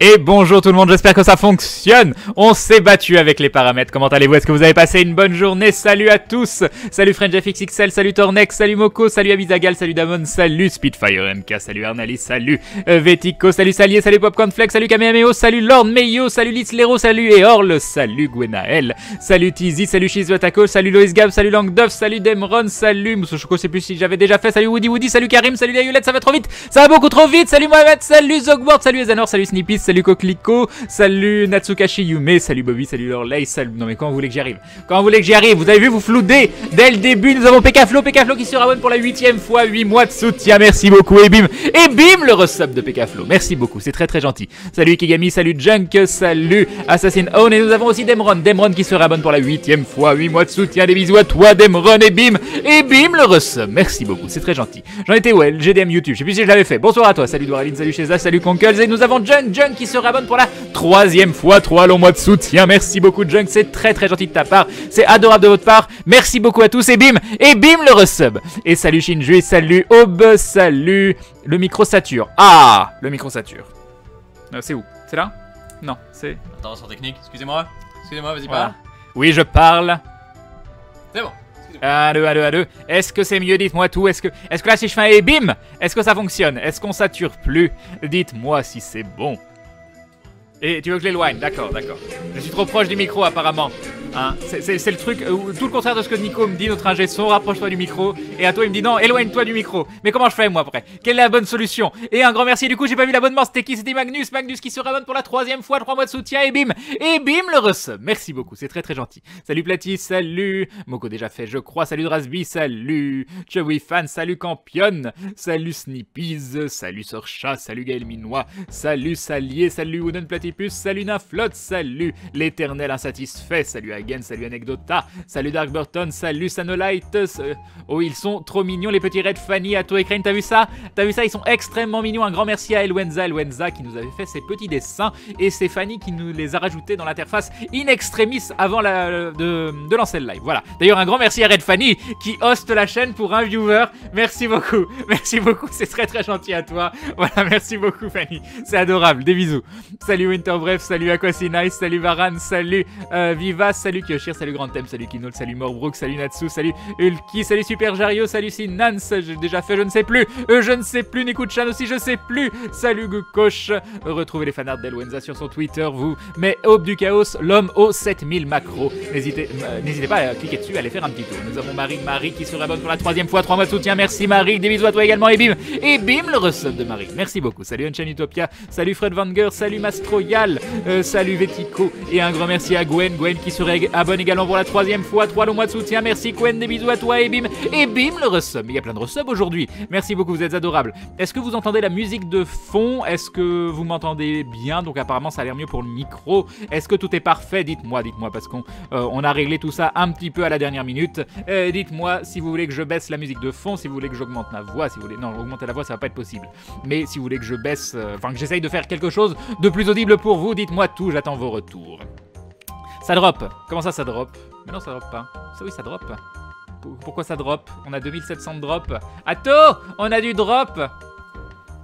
Et bonjour tout le monde, j'espère que ça fonctionne. On s'est battu avec les paramètres. Comment allez-vous? Est-ce que vous avez passé une bonne journée? Salut à tous. Salut FrenchFXXL, salut Tornex, salut Moko, salut Abizagal, salut Damon, salut Spitfire MK, salut Arnalis, salut Vetico, salut Salier, salut Popcornflex, salut Kamehameho, salut Lord Meyo, salut Litzlero, salut Eorl, salut Gwenaël, salut Tizi, salut Shizuatako, salut Lois Gab, salut Langduff, salut Demron, salut Mousso Choco, je sais plus si j'avais déjà fait, salut Woody, salut Karim, salut Layulette, ça va trop vite, ça va beaucoup trop vite, salut Mohamed, salut Zogward, salut Ezanor, salut Snippy, salut Coquelicot, salut Natsukashi Yume, salut Bobby, salut Lorley, salut... Non mais quand vous voulez que j'y arrive? Quand vous voulez que j'y arrive? Vous avez vu, vous floudez dès le début. Nous avons Pekaflo qui se rabonne pour la 8ème fois, 8 mois de soutien, merci beaucoup. Et bim le resub de Pekaflo, merci beaucoup, c'est très gentil. Salut Ikigami, salut Junk, salut Assassin Own. Et nous avons aussi Demron qui se rabonne pour la 8ème fois, 8 mois de soutien, des bisous à toi Demron. Et bim le resub, merci beaucoup, c'est très gentil. J'en étais où elle? GDM YouTube, je sais plus si je l'avais fait. Bonsoir à toi, salut Doraline, salut Sheza, salut Conkles. Et nous avons Junk qui se rabonne pour la 3ème fois, 3 longs mois de soutien, merci beaucoup Junk, c'est très gentil de ta part, c'est adorable de votre part, merci beaucoup à tous. Et bim le resub. Et salut Shinju, salut Aube, salut le micro sature. Ah, le micro sature. C'est où? C'est là? Non, c'est... Intervention technique, excusez-moi, vas-y Voilà. parle. Oui, je parle. C'est bon. Allô. Est-ce que c'est mieux? Dites-moi tout. Est-ce que là si je fais un et bim, est-ce que ça fonctionne? Est-ce qu'on sature plus? Dites-moi si c'est bon. Et tu veux que je l'éloigne? D'accord. Je suis trop proche du micro apparemment. Hein, c'est le truc, tout le contraire de ce que Nico me dit, notre ingé son, rapproche-toi du micro. Et à toi il me dit non, éloigne-toi du micro. Mais comment je fais moi après? Quelle est la bonne solution? Et un grand merci, du coup j'ai pas vu l'abonnement, c'était qui? C'était Magnus qui se rabonne pour la 3ème fois, 3 mois de soutien. Et bim le resub, merci beaucoup, c'est très gentil. Salut Platy, salut Moko déjà fait je crois, salut Drasby, salut Chewy Fan, salut Campion, salut Snippies, salut Sorcha, salut Gaël Minois, salut Salier, salut Wooden Platypus, salut Naflot, salut l'éternel insatisfait, salut Hagen, salut Anecdota, salut Dark Burton, salut Sanolite. Oh, ils sont trop mignons les petits Red Fanny, Ato et Crane, t'as vu ça? Ils sont extrêmement mignons. Un grand merci à Elwenza qui nous avait fait ces petits dessins, et c'est Fanny qui nous les a rajoutés dans l'interface in extremis avant de lancer le live. Voilà. D'ailleurs, un grand merci à Red Fanny qui hoste la chaîne pour un viewer. Merci beaucoup, c'est très gentil à toi. Voilà, merci beaucoup Fanny, c'est adorable, des bisous. Salut Winterbref, salut Aquasinice, salut Varan, salut Viva, salut Kyoshir, salut Grand Thème, salut Kinol, salut Morbrook, salut Natsu, salut Ulki, salut Super Jario, salut Sinans, j'ai déjà fait je ne sais plus, Nikuchan aussi je sais plus, salut Gukosh. Retrouvez les fanarts d'Elwenza sur son Twitter, vous, mais Aube du Chaos, l'homme aux 7000 macros. N'hésitez pas à cliquer dessus, à aller faire un petit tour. Nous avons Marie qui se rabonne pour la 3ème fois, 3 mois de soutien, merci Marie, des bisous à toi également. Et bim le resub de Marie, merci beaucoup. Salut Unchained Utopia, salut Fred Vanger, salut Mastroyal, salut Vetico, et un grand merci à Gwen qui se abonne également pour la 3ème fois, 3 longs mois de soutien, merci Gwen, des bisous à toi. Et bim le resub. Il y a plein de resubs aujourd'hui, merci beaucoup, vous êtes adorables. Est-ce que vous entendez la musique de fond? Est-ce que vous m'entendez bien? Donc apparemment ça a l'air mieux pour le micro. Est-ce que tout est parfait? Dites-moi parce qu'on a réglé tout ça un petit peu à la dernière minute. Dites-moi si vous voulez que je baisse la musique de fond, si vous voulez que j'augmente ma voix, si vous voulez... Non, augmenter la voix ça va pas être possible, mais si vous voulez que je baisse, enfin que j'essaye de faire quelque chose de plus audible pour vous, dites-moi tout, j'attends vos retours. Ça drop. Comment ça drop? Mais non, ça drop pas. Ça oui, ça drop. Pourquoi ça drop? On a 2700 de drop. Atto, on a du drop.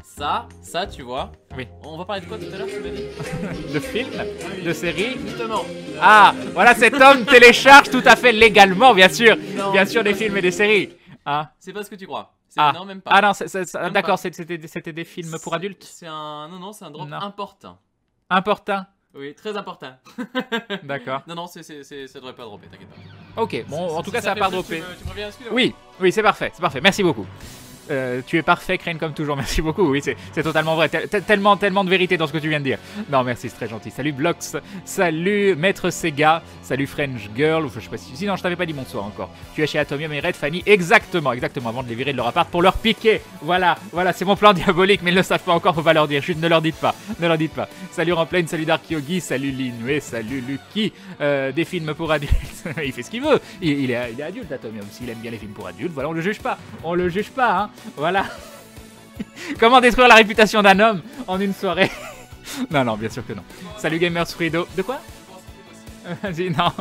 Ça, tu vois. Oui. On va parler de quoi tout à l'heure, tu m'as dit? De film? De série? Justement. Ah, voilà, cet homme télécharge tout à fait légalement, bien sûr. Non, bien sûr, des films et des séries. Ah. C'est pas ce que tu crois. Non, même pas. Ah non, d'accord, c'était des films pour adultes? C'est un... Non, c'est un drop important. Important? Oui, très important. D'accord. Non, ça devrait pas dropper, t'inquiète pas. Ok, bon, en tout cas, ça a pas droppé. Tu me reviens, excuse-moi. Oui, c'est parfait, merci beaucoup. Tu es parfait, Crane, comme toujours, merci beaucoup. Oui, c'est totalement vrai, tellement de vérité dans ce que tu viens de dire. Non, merci, c'est très gentil. Salut Blox, salut Maître Sega, salut French Girl, je sais pas si... Sinon, je t'avais pas dit bonsoir encore. Tu es chez Atomium et Red Fanny, exactement, avant de les virer de leur appart pour leur piquer. Voilà, c'est mon plan diabolique, mais ils ne le savent pas encore, faut pas leur dire. Chut, ne leur dites pas. Salut Ramplane, salut Dark Yogi, salut Linue, salut Lucky. Des films pour adultes, il fait ce qu'il veut. Il est adulte, Atomium. S'il aime bien les films pour adultes, voilà, on le juge pas, hein. Voilà. Comment détruire la réputation d'un homme en une soirée? Non, bien sûr que non. Salut Gamers Frido. De quoi? Vas-y, non.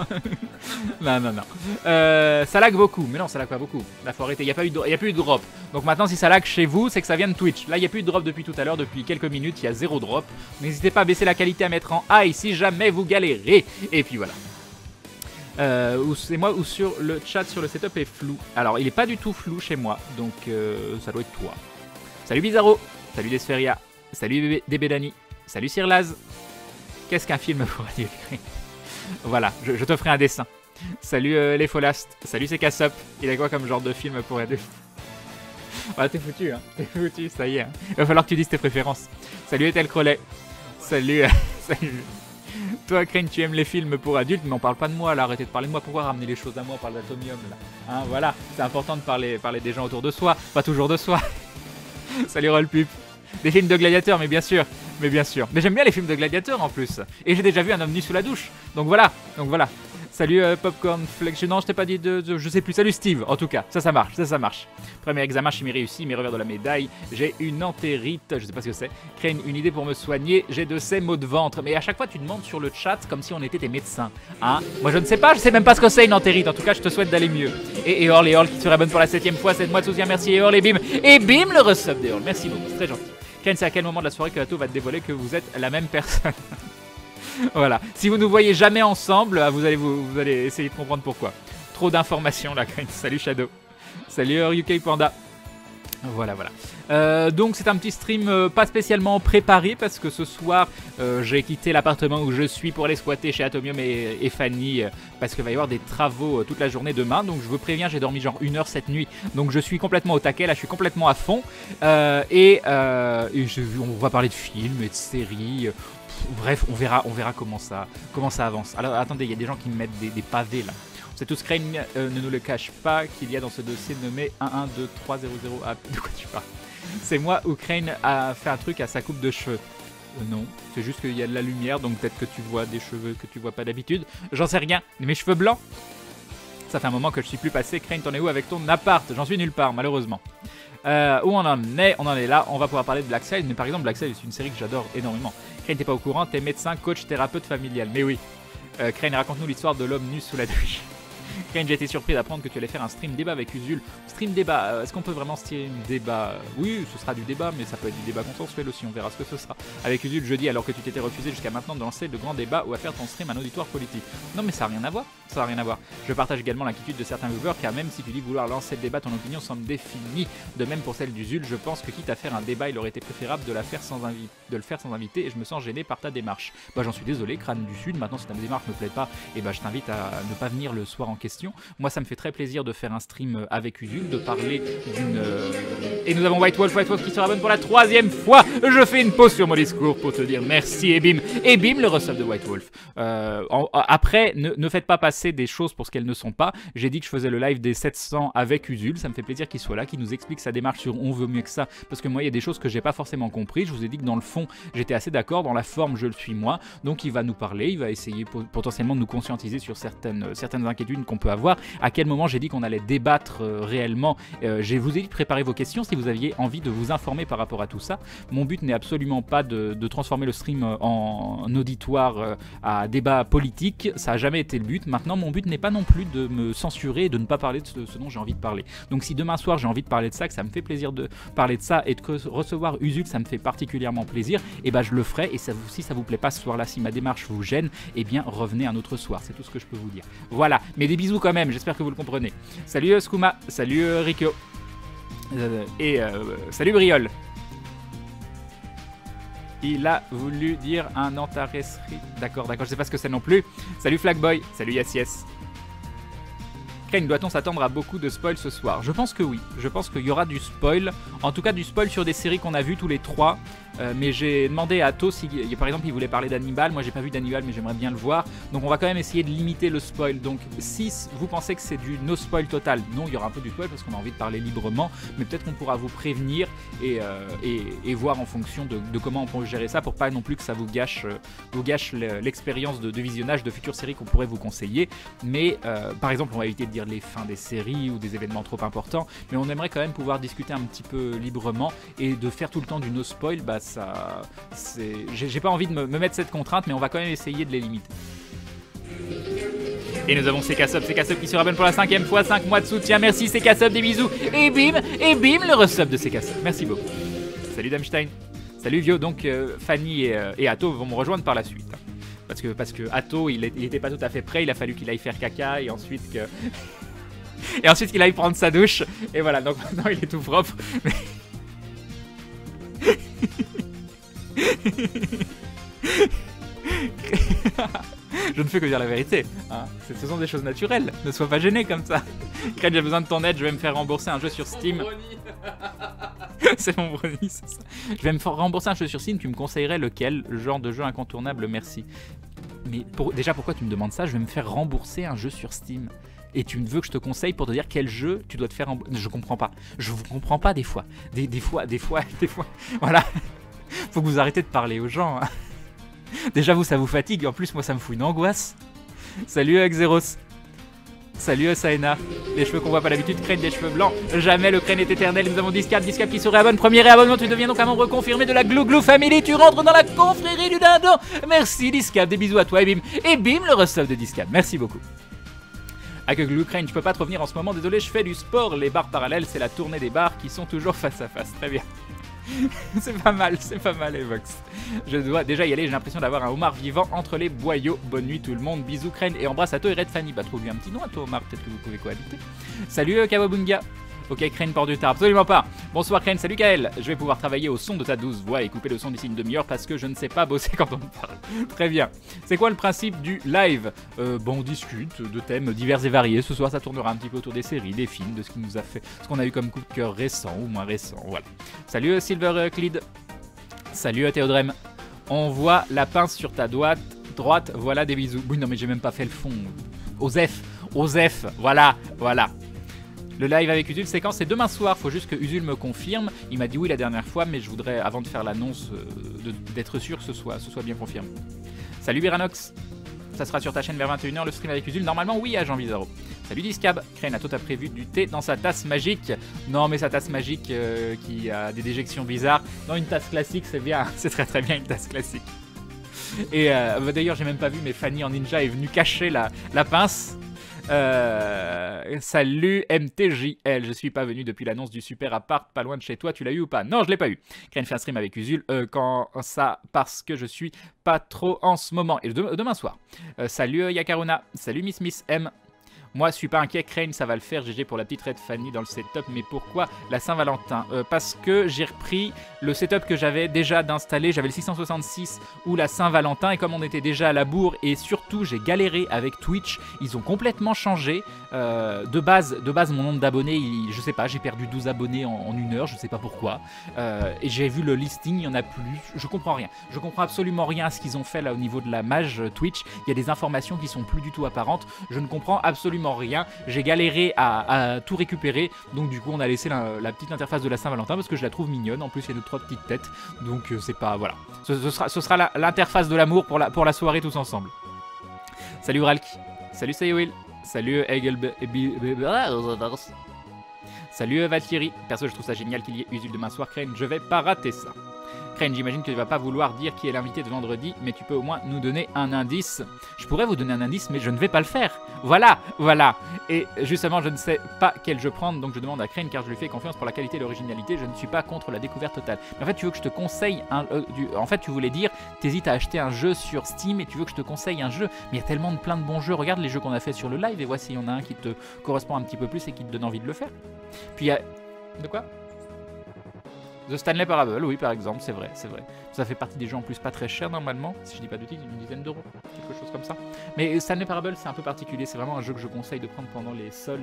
non. Ça lag beaucoup. Mais non, ça lag pas beaucoup. Là, faut arrêter. Il n'y a pas eu de drop. Donc maintenant, si ça lag chez vous, c'est que ça vient de Twitch. Là, il n'y a plus de drop depuis tout à l'heure. Depuis quelques minutes, il y a 0 drop. N'hésitez pas à baisser la qualité, à mettre en high si jamais vous galérez. Et puis voilà. Ou c'est moi ou sur le chat sur le setup est flou. Alors, il est pas du tout flou chez moi. Donc, ça doit être toi. Salut Bizarro. Salut Desferia. Salut Débédani. Salut Sirlaz. Qu'est-ce qu'un film pour adultes? Voilà, je te ferai un dessin. Salut les Folastes. Salut c'est Cassop. Il a quoi comme genre de film pour adultes? Ah, t'es foutu, hein. T'es foutu, ça y est. Hein. Il va falloir que tu dises tes préférences. Salut Etel Crollet. Salut. Salut. Toi, Crane, tu aimes les films pour adultes, mais on parle pas de moi là. Arrêtez de parler de moi. Pourquoi ramener les choses à moi? On parle d'Atomium là. Hein, voilà, c'est important de parler des gens autour de soi, pas toujours de soi. Salut Rollpup. Des films de gladiateurs, mais bien sûr. Mais j'aime bien les films de gladiateurs en plus. Et j'ai déjà vu un homme nu sous la douche. Donc voilà. Salut Popcorn Flex. Non, je t'ai pas dit je sais plus. Salut Steve. En tout cas, ça marche. Premier examen, chimie réussi, mes revers de la médaille. J'ai une entérite. Je sais pas ce que c'est. Crée une idée pour me soigner. J'ai de ces maux de ventre. Mais à chaque fois, tu demandes sur le chat comme si on était des médecins. Hein? Moi, je ne sais pas. Je sais même pas ce que c'est une entérite. En tout cas, je te souhaite d'aller mieux. Et Eorl qui serait bonne pour la 7ème fois. 7 mois de soutien. Merci Eorl et bim. Et bim le resub d'Eorl. Merci beaucoup. C'est très gentil. Ken, c'est à quel moment de la soirée que Ato va te dévoiler que vous êtes la même personne? Voilà. Si vous ne nous voyez jamais ensemble, vous allez essayer de comprendre pourquoi. Trop d'informations là, Ken. Salut Shadow. Salut UK Panda. Voilà. Donc c'est un petit stream pas spécialement préparé parce que ce soir j'ai quitté l'appartement où je suis pour aller squatter chez Atomium et Fanny parce qu'il va y avoir des travaux toute la journée demain. Donc je vous préviens, j'ai dormi genre 1 heure cette nuit. Donc je suis complètement au taquet, là je suis complètement à fond. On va parler de films et de séries. Bref, on verra comment ça avance. Alors attendez, il y a des gens qui me mettent des pavés là. C'est tout Crane ne nous le cache pas qu'il y a dans ce dossier nommé 112300. Ah, de quoi tu parles? C'est moi où Crane a fait un truc à sa coupe de cheveux. Non, c'est juste qu'il y a de la lumière, donc peut-être que tu vois des cheveux que tu vois pas d'habitude. J'en sais rien. Mes cheveux blancs? Ça fait un moment que je suis plus passé. Crane, t'en es où avec ton appart? J'en suis nulle part, malheureusement. Où on en est? On en est là. On va pouvoir parler de Black Sail. Mais par exemple, Black Sail, c'est une série que j'adore énormément. Crane, t'es pas au courant? T'es médecin, coach, thérapeute familial. Mais oui. Crane, raconte-nous l'histoire de l'homme nu sous la douche. Crane, j'ai été surpris d'apprendre que tu allais faire un stream débat avec Usul. Stream débat, est-ce qu'on peut vraiment se tirer une débat? Oui, ce sera du débat, mais ça peut être du débat consensuel aussi, on verra ce que ce sera. Avec Usul jeudi, alors que tu t'étais refusé jusqu'à maintenant de lancer de grands débats ou à faire ton stream un auditoire politique. Non mais ça n'a rien à voir, Je partage également l'inquiétude de certains viewers, car même si tu dis vouloir lancer le débat, ton opinion semble définie. De même pour celle d'Usul, je pense que quitte à faire un débat, il aurait été préférable de le faire sans invité, et je me sens gêné par ta démarche. Bah j'en suis désolé, Crâne du Sud, maintenant si ta démarche me plaît pas, et bah je t'invite à ne pas venir le soir en question. Moi ça me fait très plaisir de faire un stream avec Usul, de parler d'une... Et nous avons White Wolf qui sera bonne pour la 3e fois. Je fais une pause sur mon discours pour te dire merci et bim le resub de White Wolf. Après, ne faites pas passer des choses pour ce qu'elles ne sont pas. J'ai dit que je faisais le live des 700 avec Usul, ça me fait plaisir qu'il soit là, qu'il nous explique sa démarche sur On veut mieux que ça, parce que moi il y a des choses que j'ai pas forcément compris. Je vous ai dit que dans le fond j'étais assez d'accord, dans la forme je le suis moins, donc il va nous parler, il va essayer potentiellement de nous conscientiser sur certaines inquiétudes qu'on peut avoir. À quel moment j'ai dit qu'on allait débattre réellement? Je vous ai dit de préparer vos questions si vous aviez envie de vous informer par rapport à tout ça. Mon but n'est absolument pas de transformer le stream en auditoire à débat politique, ça n'a jamais été le but. Maintenant mon but n'est pas non plus de me censurer et de ne pas parler de ce dont j'ai envie de parler. Donc si demain soir j'ai envie de parler de ça, que ça me fait plaisir de parler de ça et de recevoir Usul, ça me fait particulièrement plaisir, et bah je le ferai. Et si ça vous plaît pas ce soir là, si ma démarche vous gêne, eh bien revenez un autre soir, c'est tout ce que je peux vous dire. Voilà, mais des bisous quand même, j'espère que vous le comprenez. Salut Skouma, salut Rikyo, salut Briol. Il a voulu dire un antaresserie. D'accord, je sais pas ce que c'est non plus. Salut Flagboy, salut Yassies. Crane, doit-on s'attendre à beaucoup de spoil ce soir? Je pense que oui, je pense qu'il y aura du spoil. En tout cas du spoil sur des séries qu'on a vues tous les trois. Mais j'ai demandé à Atto si par exemple il voulait parler d'Hannibal. Moi j'ai pas vu d'Hannibal mais j'aimerais bien le voir. Donc on va quand même essayer de limiter le spoil. Donc si vous pensez que c'est du no spoil total, non, il y aura un peu du spoil parce qu'on a envie de parler librement. Mais peut-être qu'on pourra vous prévenir et voir en fonction de comment on peut gérer ça pour pas non plus que ça vous gâche l'expérience de visionnage de futures séries qu'on pourrait vous conseiller. Mais par exemple on va éviter de dire les fins des séries ou des événements trop importants. Mais on aimerait quand même pouvoir discuter un petit peu librement, et de faire tout le temps du no spoil, bah j'ai pas envie de me mettre cette contrainte, mais on va quand même essayer de les limiter. Et nous avons CK-Sub qui se rabonne pour la 5e fois, 5 mois de soutien. Merci CK-Sub, des bisous. Et bim, le resub de CK-Sub. Merci beaucoup. Salut Damstein. Salut Vio. Donc Fanny et Atto vont me rejoindre par la suite. Parce que Atto, il était pas tout à fait prêt. Il a fallu qu'il aille faire caca et ensuite qu'il aille prendre sa douche. Et voilà, donc maintenant il est tout propre. Mais... Je ne fais que dire la vérité. Hein. Ce sont des choses naturelles. Ne sois pas gêné comme ça. Cred, j'ai besoin de ton aide. Je vais me faire rembourser un jeu sur Steam. C'est mon brownie, c'est ça. Je vais me faire rembourser un jeu sur Steam. Tu me conseillerais lequel? Genre de jeu incontournable, merci. Mais déjà, pourquoi tu me demandes ça? Je vais me faire rembourser un jeu sur Steam. Et tu veux que je te conseille pour te dire quel jeu tu dois te faire rembourser? Je comprends pas. Je vous comprends pas des fois. Des fois. Voilà. Faut que vous arrêtez de parler aux gens. Hein. Déjà vous ça vous fatigue, en plus moi ça me fout une angoisse. Salut Xeros. Salut Saena. Les cheveux qu'on voit pas d'habitude craignent des cheveux blancs. Jamais le crâne est éternel. Nous avons Discap qui se réabonne. Premier réabonnement, tu deviens donc un membre confirmé de la Glou Family. Tu rentres dans la confrérie du dindon. Merci Discap, des bisous à toi et bim. Et bim le resub de Discap. Merci beaucoup. Ah que Glou Crane, je peux pas te revenir en ce moment, désolé, je fais du sport. Les bars parallèles, c'est la tournée des bars qui sont toujours face à face. Très bien. C'est pas mal, Evox. Je dois déjà y aller, j'ai l'impression d'avoir un homard vivant entre les boyaux. Bonne nuit tout le monde, bisous Crane et embrasse Atto et Red Fanny. Bah trouve lui un petit nom à toi homard, peut-être que vous pouvez cohabiter. Salut Kawabunga. Ok Crane porte du tard, absolument pas. Bonsoir Crane, salut Kael. Je vais pouvoir travailler au son de ta douce voix et couper le son d'ici une demi-heure parce que je ne sais pas bosser quand on me parle. Très bien. C'est quoi le principe du live? Bon, on discute de thèmes divers et variés. Ce soir ça tournera un petit peu autour des séries, des films, de ce qui nous a fait, ce qu'on a eu comme coup de cœur récent ou moins récent, voilà. Salut Silver Cleed. Salut Théodrem. On voit la pince sur ta droite, voilà des bisous. Oui non mais j'ai même pas fait le fond. Osef, voilà. Le live avec Usul séquence c'est demain soir, faut juste que Usul me confirme. Il m'a dit oui la dernière fois, mais je voudrais, avant de faire l'annonce, d'être sûr que ce soit bien confirmé. Salut Biranox, ça sera sur ta chaîne vers 21h le stream avec Usul. Normalement oui à Jean Vizaro. Salut Discab, Crane, toi t'as prévu du thé dans sa tasse magique. Non mais sa tasse magique qui a des déjections bizarres. Non une tasse classique c'est bien, c'est très bien une tasse classique. Et d'ailleurs j'ai même pas vu mais Fanny en ninja est venue cacher la pince. Salut MTJL, je suis pas venu depuis l'annonce du super appart pas loin de chez toi, tu l'as eu ou pas? Non je l'ai pas eu. Crane fait un stream avec Usul quand ça parce que je suis pas trop en ce moment et demain soir. Salut Yakaruna, salut Miss M. Moi, je suis pas inquiet, Crane, ça va le faire. GG pour la petite Red Fanny dans le setup. Mais pourquoi la Saint-Valentin? Parce que j'ai repris le setup que j'avais déjà d'installer. J'avais le 666 ou la Saint-Valentin. Et comme on était déjà à la bourre, et surtout, j'ai galéré avec Twitch. Ils ont complètement changé. De base, mon nombre d'abonnés, je sais pas, j'ai perdu 12 abonnés en une heure. Je sais pas pourquoi. Et j'ai vu le listing, il y en a plus. Je comprends rien. Je comprends absolument rien à ce qu'ils ont fait là au niveau de la mage Twitch. Il y a des informations qui sont plus du tout apparentes. Je ne comprends absolument rien, j'ai galéré à tout récupérer, donc du coup on a laissé la petite interface de la Saint-Valentin parce que je la trouve mignonne, en plus il y a nos 3 petites têtes, donc c'est pas, voilà, ce sera l'interface de l'amour pour la soirée tous ensemble. Salut Ralk, salut Sayoil, salut Egelb... Salut Valkyrie, perso je trouve ça génial qu'il y ait Usul demain soir, Crane, je vais pas rater ça. Crane, j'imagine que tu vas pas vouloir dire qui est l'invité de vendredi, mais tu peux au moins nous donner un indice. Je pourrais vous donner un indice, mais je ne vais pas le faire. Voilà. Et justement, je ne sais pas quel jeu prendre, donc je demande à Crane, car je lui fais confiance pour la qualité et l'originalité. Je ne suis pas contre la découverte totale. Mais en fait, tu veux que je te conseille en fait, tu voulais dire, t'hésites à acheter un jeu sur Steam et tu veux que je te conseille un jeu. Mais il y a tellement plein de bons jeux. Regarde les jeux qu'on a fait sur le live et voici, il y en a un qui te correspond un petit peu plus et qui te donne envie de le faire. Puis il y a... De quoi ? The Stanley Parable, oui, par exemple, c'est vrai. Ça fait partie des jeux en plus pas très chers normalement, si je dis pas de bêtises, une dizaine d'euros, quelque chose comme ça. Mais Stanley Parable, c'est un peu particulier, c'est vraiment un jeu que je conseille de prendre pendant les soldes,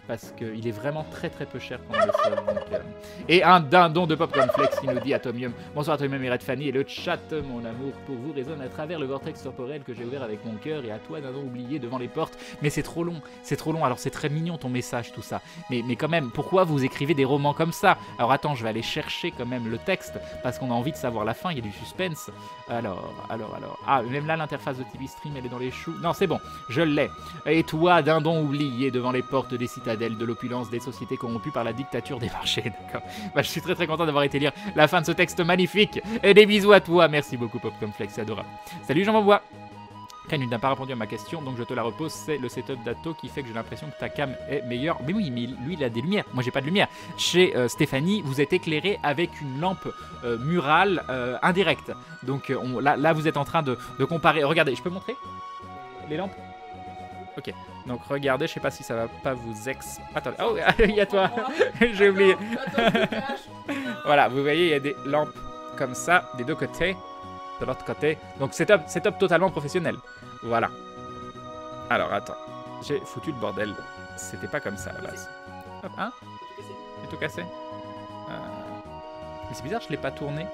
parce qu'il est vraiment très peu cher pendant les soldes. Donc, Et un dindon de Popcorn Flex qui nous dit Atomium. Bonsoir Atomium et Red Fanny, et le chat, mon amour pour vous résonne à travers le vortex corporel que j'ai ouvert avec mon cœur, et à toi dindon oublié devant les portes. Mais c'est trop long, alors c'est très mignon ton message, tout ça. Mais quand même, pourquoi vous écrivez des romans comme ça? Alors attends, je vais aller chercher quand même le texte, parce qu'on a envie de savoir la fin, il y a du suspense. Alors. Ah, même là, l'interface de TV Stream, elle est dans les choux. Non, c'est bon, je l'ai. Et toi, dindon oublié devant les portes des citadelles de l'opulence des sociétés corrompues par la dictature des marchés, d'accord. Bah, je suis très content d'avoir été lire la fin de ce texte magnifique. Et des bisous à toi, merci beaucoup Popcorn Flex, c'est adorable. Salut Jean Beaubois. Crane, tu n'as pas répondu à ma question, donc je te la repose. C'est le setup d'Atto qui fait que j'ai l'impression que ta cam est meilleure. Mais oui, mais lui, il a des lumières. Moi, j'ai pas de lumière. Chez Stéphanie, vous êtes éclairé avec une lampe murale indirecte. Donc là, vous êtes en train de comparer. Regardez, je peux montrer les lampes? Ok. Donc regardez, je sais pas si ça va pas vous Attendez. Oh, il y a toi. J'ai oublié. Voilà, vous voyez, il y a des lampes comme ça, des deux côtés. De l'autre côté. Donc setup totalement professionnel. Voilà. Alors attends. J'ai foutu le bordel. C'était pas comme ça à la base. Hop, hein? J'ai tout cassé. Mais c'est bizarre, je l'ai pas tourné.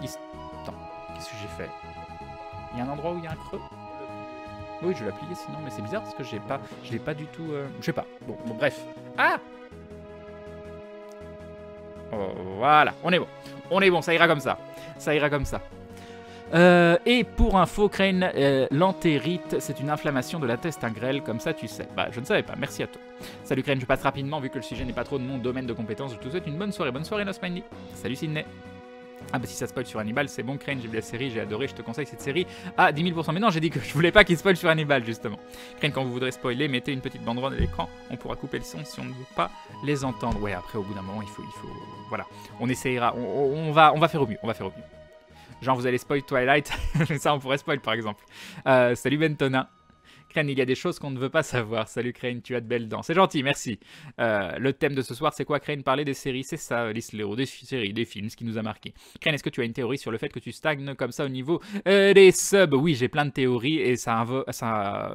Attends, qu'est-ce que j'ai fait? Il y a un endroit où il y a un creux? Oui, je l'ai plié sinon, mais c'est bizarre parce que je l'ai pas du tout... Je sais pas. Bon, bref. Ah! Oh, voilà, on est bon. On est bon, ça ira comme ça. Ça ira comme ça. Et pour info, Crane, l'entérite, c'est une inflammation de l'intestin grêle, comme ça tu sais. Bah, je ne savais pas, merci à toi. Salut Crane, je passe rapidement, vu que le sujet n'est pas trop de mon domaine de compétences. Je te souhaite une bonne soirée Nosmiley. Salut Sydney. Ah bah si ça spoil sur Hannibal, c'est bon Crane, j'ai vu la série, j'ai adoré, je te conseille cette série à 10 000%. Mais non, j'ai dit que je voulais pas qu'il spoil sur Hannibal, justement. Crane, quand vous voudrez spoiler, mettez une petite banderole à l'écran, on pourra couper le son si on ne veut pas les entendre. Ouais, après, au bout d'un moment, il faut... Voilà, on essayera, on va faire au mieux, Genre, vous allez spoil Twilight, ça on pourrait spoil par exemple. Salut Bentona. Crane, il y a des choses qu'on ne veut pas savoir. Salut Crane, tu as de belles dents. C'est gentil, merci. Le thème de ce soir, c'est quoi Crane? Parler des séries, c'est ça, l'Isléo, des séries, des films, ce qui nous a marqué. Crane, est-ce que tu as une théorie sur le fait que tu stagnes comme ça au niveau des subs? Oui, j'ai plein de théories et ça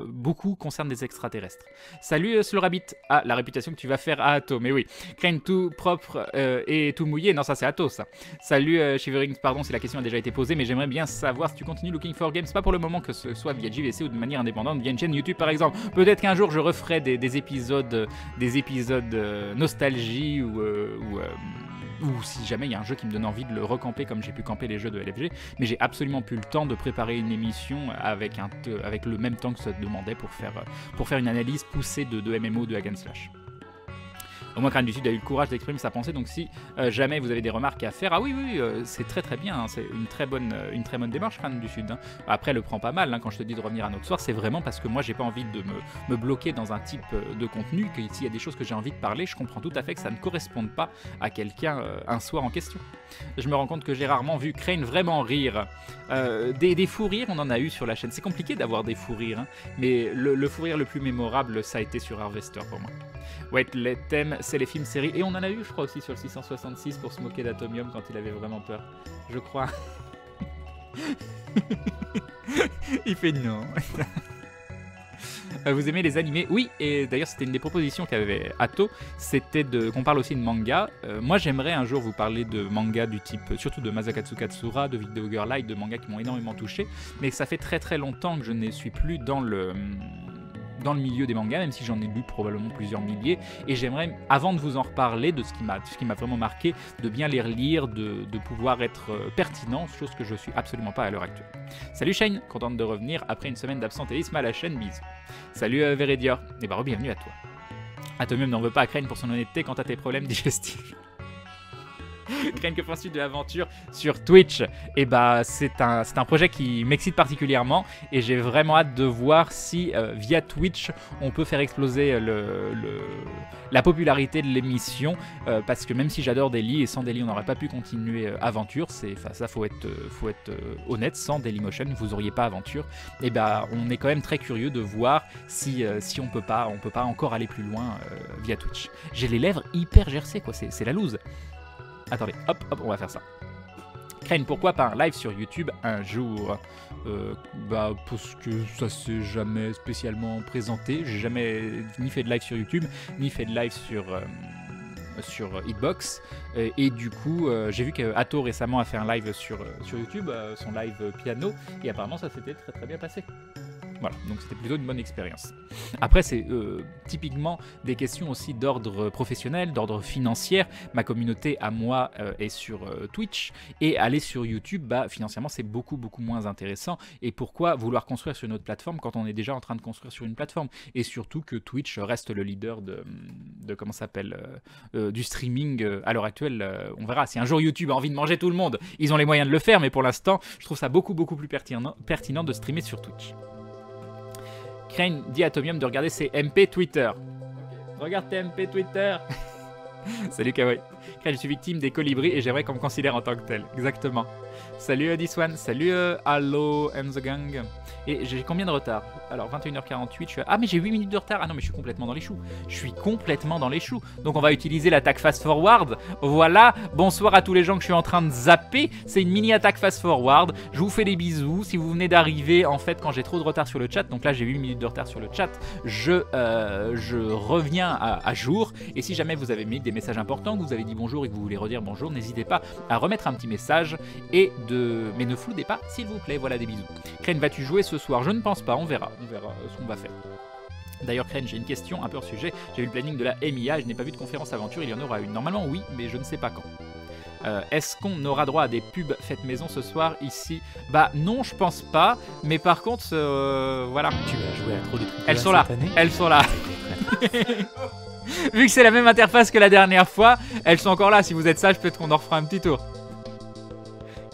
beaucoup concerne des extraterrestres. Salut Slorabit. Ah, la réputation que tu vas faire à Atto, mais oui. Crane, tout propre et tout mouillé. Non, ça c'est Atto, ça. Salut Shivering, pardon si la question a déjà été posée, mais j'aimerais bien savoir si tu continues Looking for Games, pas pour le moment, que ce soit via JVC ou de manière indépendante, via une chaîne YouTube par exemple. Peut-être qu'un jour je referai des épisodes nostalgie ou si jamais il y a un jeu qui me donne envie de le recamper comme j'ai pu camper les jeux de LFG, mais j'ai absolument plus le temps de préparer une émission avec le même temps que ça demandait pour faire une analyse poussée de MMO, de hack and slash. Au moins, Crane du Sud a eu le courage d'exprimer sa pensée, donc si jamais vous avez des remarques à faire, ah oui, c'est très bien, hein, c'est une très bonne démarche, Crane du Sud. Hein. Après, le prend pas mal, hein, quand je te dis de revenir un autre soir, c'est vraiment parce que moi, j'ai pas envie de me bloquer dans un type de contenu, que s'il y a des choses que j'ai envie de parler, je comprends tout à fait que ça ne corresponde pas à quelqu'un un soir en question. Je me rends compte que j'ai rarement vu Crane vraiment rire. Des fous rires, on en a eu sur la chaîne. C'est compliqué d'avoir des fous rires, hein, mais le fou rire le plus mémorable, ça a été sur Harvester pour moi. Ouais, les thèmes, c'est les films, séries. Et on en a eu, je crois, aussi sur le 666 pour se moquer d'Atomium quand il avait vraiment peur. Je crois. Il fait non. Vous aimez les animés? Oui, et d'ailleurs c'était une des propositions qu'avait Atto, c'était qu'on parle aussi de manga. Moi j'aimerais un jour vous parler de manga du type, surtout de Masakatsu Katsura, de Video Girl Light, de mangas qui m'ont énormément touché, mais ça fait très longtemps que je ne suis plus dans le milieu des mangas, même si j'en ai lu probablement plusieurs milliers, et j'aimerais, avant de vous en reparler, de ce qui m'a vraiment marqué, de bien les relire, de pouvoir être pertinent, chose que je suis absolument pas à l'heure actuelle. Salut Shane, contente de revenir après une semaine d'absentéisme à la chaîne, bisous. Salut Veridior, et bah bienvenue à toi. Atomium n'en veut pas à Crane pour son honnêteté quant à tes problèmes digestifs. Crane, que penses-tu de l'aventure sur Twitch? Et bah c'est un projet qui m'excite particulièrement et j'ai vraiment hâte de voir si via Twitch on peut faire exploser la popularité de l'émission, parce que même si j'adore Daily, et sans Daily on n'aurait pas pu continuer Aventure, ça faut être honnête, sans Dailymotion vous auriez pas Aventure, et bah on est quand même très curieux de voir si on peut pas encore aller plus loin via Twitch. J'ai les lèvres hyper gercées quoi, c'est la loose. Attendez, hop, on va faire ça. Crane, pourquoi pas un live sur YouTube un jour? Parce que ça s'est jamais spécialement présenté. J'ai jamais ni fait de live sur YouTube, ni fait de live sur Hitbox. Et du coup, j'ai vu qu'Atto récemment a fait un live sur YouTube, son live piano, et apparemment ça s'était très bien passé. Voilà, donc c'était plutôt une bonne expérience. Après, c'est typiquement des questions aussi d'ordre professionnel, d'ordre financier. Ma communauté, à moi, est sur Twitch. Et aller sur YouTube, financièrement, c'est beaucoup moins intéressant. Et pourquoi vouloir construire sur une autre plateforme quand on est déjà en train de construire sur une plateforme? Et surtout que Twitch reste le leader comment ça s'appelle, du streaming à l'heure actuelle. On verra. Si un jour YouTube a envie de manger tout le monde, ils ont les moyens de le faire. Mais pour l'instant, je trouve ça beaucoup plus pertinent de streamer sur Twitch. Crane dit à Atomium de regarder ses MP Twitter. Regarde tes MP Twitter. Salut Kawaii. Crane, je suis victime des colibris et j'aimerais qu'on me considère en tant que tel. Exactement. Salut Diswan. Salut Allo and the Gang. Et j'ai combien de retard? Alors 21h48, je suis à... Ah mais j'ai 8 minutes de retard. Ah non mais je suis complètement dans les choux. Je suis complètement dans les choux. Donc on va utiliser l'attaque fast forward. Voilà, bonsoir à tous les gens que je suis en train de zapper. C'est une mini attaque fast forward. Je vous fais des bisous. Si vous venez d'arriver, en fait quand j'ai trop de retard sur le chat, donc là j'ai 8 minutes de retard sur le chat, je reviens à jour. Et si jamais vous avez mis des messages importants, que vous avez dit bonjour et que vous voulez redire bonjour, n'hésitez pas à remettre un petit message mais ne floudez pas s'il vous plaît. Voilà, des bisous. Crane, vas-tu jouer ce soir? Je ne pense pas, on verra ce qu'on va faire. D'ailleurs Crane, j'ai une question un peu hors sujet. J'ai vu le planning de la MIA, je n'ai pas vu de conférence aventure, il y en aura une. Normalement oui, mais je ne sais pas quand. Est-ce qu'on aura droit à des pubs faites maison ce soir ici? Bah non, je pense pas, mais par contre, voilà. Tu vas jouer à trop de trucs. Elles sont là, elles sont là. Vu que c'est la même interface que la dernière fois, elles sont encore là. Si vous êtes sage, peut-être qu'on en refera un petit tour.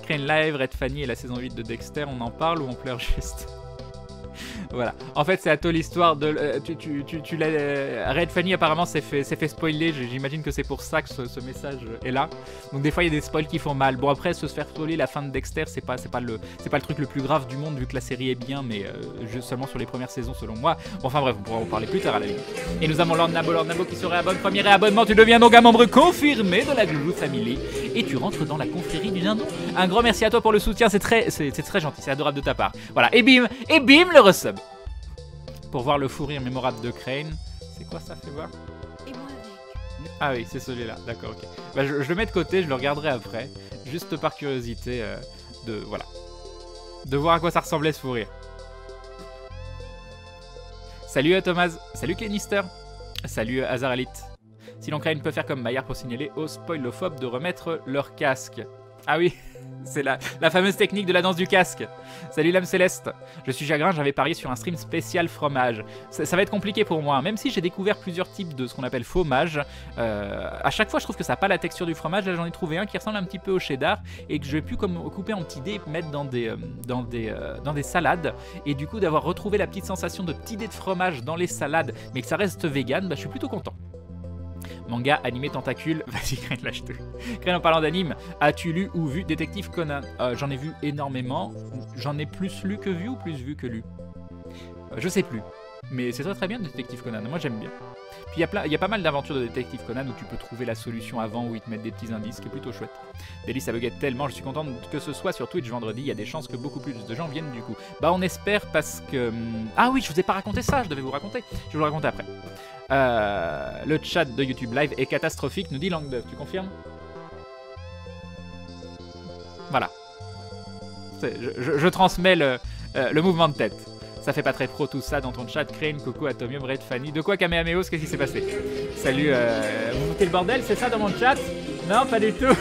Crane Live, Red Fanny et la saison 8 de Dexter, on en parle ou on pleure juste? Voilà. En fait, c'est à toi l'histoire de... Red Fanny apparemment s'est fait spoiler. J'imagine que c'est pour ça que ce message est là. Donc des fois, il y a des spoils qui font mal. Bon, après, se faire spoiler la fin de Dexter, c'est pas le truc le plus grave du monde vu que la série est bien, mais seulement sur les premières saisons selon moi. Bon, enfin bref, on pourra en parler plus tard à la limite. Et nous avons Lord Nabo qui se réabonne. Premier réabonnement, tu deviens donc un membre confirmé de la Glouglou Family. Et tu rentres dans la confrérie du dindon. Un grand merci à toi pour le soutien, c'est très gentil, c'est adorable de ta part. Voilà, et bim le resub. Pour voir le fou rire mémorable de Crane. C'est quoi ça, fais voir? Et moi avec. Ah oui, c'est celui-là, d'accord, ok. Bah, je le mets de côté, je le regarderai après. Juste par curiosité voilà. De voir à quoi ça ressemblait ce fou rire. Salut à Thomas, salut Clénister, salut Azaralit. Sinon Crane peut faire comme Maillard pour signaler aux spoilophobes de remettre leur casque. Ah oui, c'est la fameuse technique de la danse du casque. Salut l'âme céleste. Je suis chagrin, j'avais parié sur un stream spécial fromage. Ça va être compliqué pour moi, même si j'ai découvert plusieurs types de ce qu'on appelle fromage. À chaque fois, je trouve que ça n'a pas la texture du fromage. Là, j'en ai trouvé un qui ressemble un petit peu au cheddar et que je vais plus couper en petits dés et mettre dans des salades. Et du coup, d'avoir retrouvé la petite sensation de petits dés de fromage dans les salades, mais que ça reste vegan, bah, je suis plutôt content. Manga, animé, tentacule, vas-y Crane, lâche tout. Crane, en parlant d'anime, as-tu lu ou vu Détective Conan? J'en ai vu énormément. J'en ai plus lu que vu ou plus vu que lu? Je sais plus. Mais c'est très bien Détective Conan, moi j'aime bien. Puis il y a pas mal d'aventures de Détective Conan où tu peux trouver la solution avant, où ils te mettent des petits indices, qui est plutôt chouette. Délice, ça buguette tellement, je suis contente que ce soit sur Twitch vendredi, il y a des chances que beaucoup plus de gens viennent du coup. Bah on espère parce que... Ah oui, je vous ai pas raconté ça, je devais vous raconter. Je vais vous le raconter après. Le chat de YouTube Live est catastrophique, nous dit Langue d'œuf, tu confirmes? Voilà. Je transmets le mouvement de tête. Ça fait pas très pro tout ça dans ton chat. Crane, Coco, Atomium, Red Fanny. De quoi Kamehamehos? Qu'est-ce qui s'est passé? Salut, vous foutez le bordel, c'est ça dans mon chat? Non, pas du tout.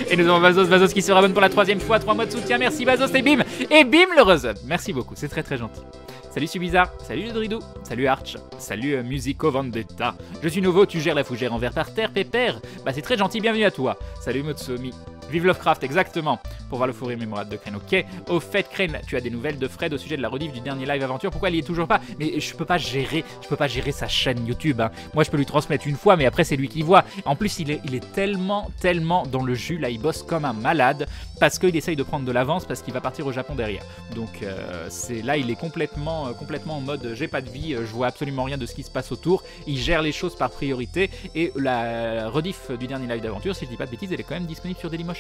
Et nous avons Vazos qui se rabonne pour la 3e fois. 3 mois de soutien, merci Vazos et bim le resub. Merci beaucoup, c'est très gentil. Salut Subizarre, salut Ledrido, salut Arch, salut Musico Vendetta. Je suis nouveau, tu gères la fougère en verre par terre, pépère. Bah c'est très gentil, bienvenue à toi. Salut Motsomi. Vive Lovecraft, exactement. Pour voir le fou rire mémorable de Crane, ok. Au fait, Crane, tu as des nouvelles de Fred au sujet de la rediff du dernier live aventure. Pourquoi il y est toujours pas? Mais je peux pas gérer sa chaîne YouTube. Hein. Moi, je peux lui transmettre une fois, mais après, c'est lui qui voit. En plus, il est tellement dans le jus. Là, il bosse comme un malade parce qu'il essaye de prendre de l'avance parce qu'il va partir au Japon derrière. Donc, là, il est complètement en mode j'ai pas de vie, je vois absolument rien de ce qui se passe autour. Il gère les choses par priorité. Et la rediff du dernier live d'aventure, si je dis pas de bêtises, elle est quand même disponible sur Dailymotion.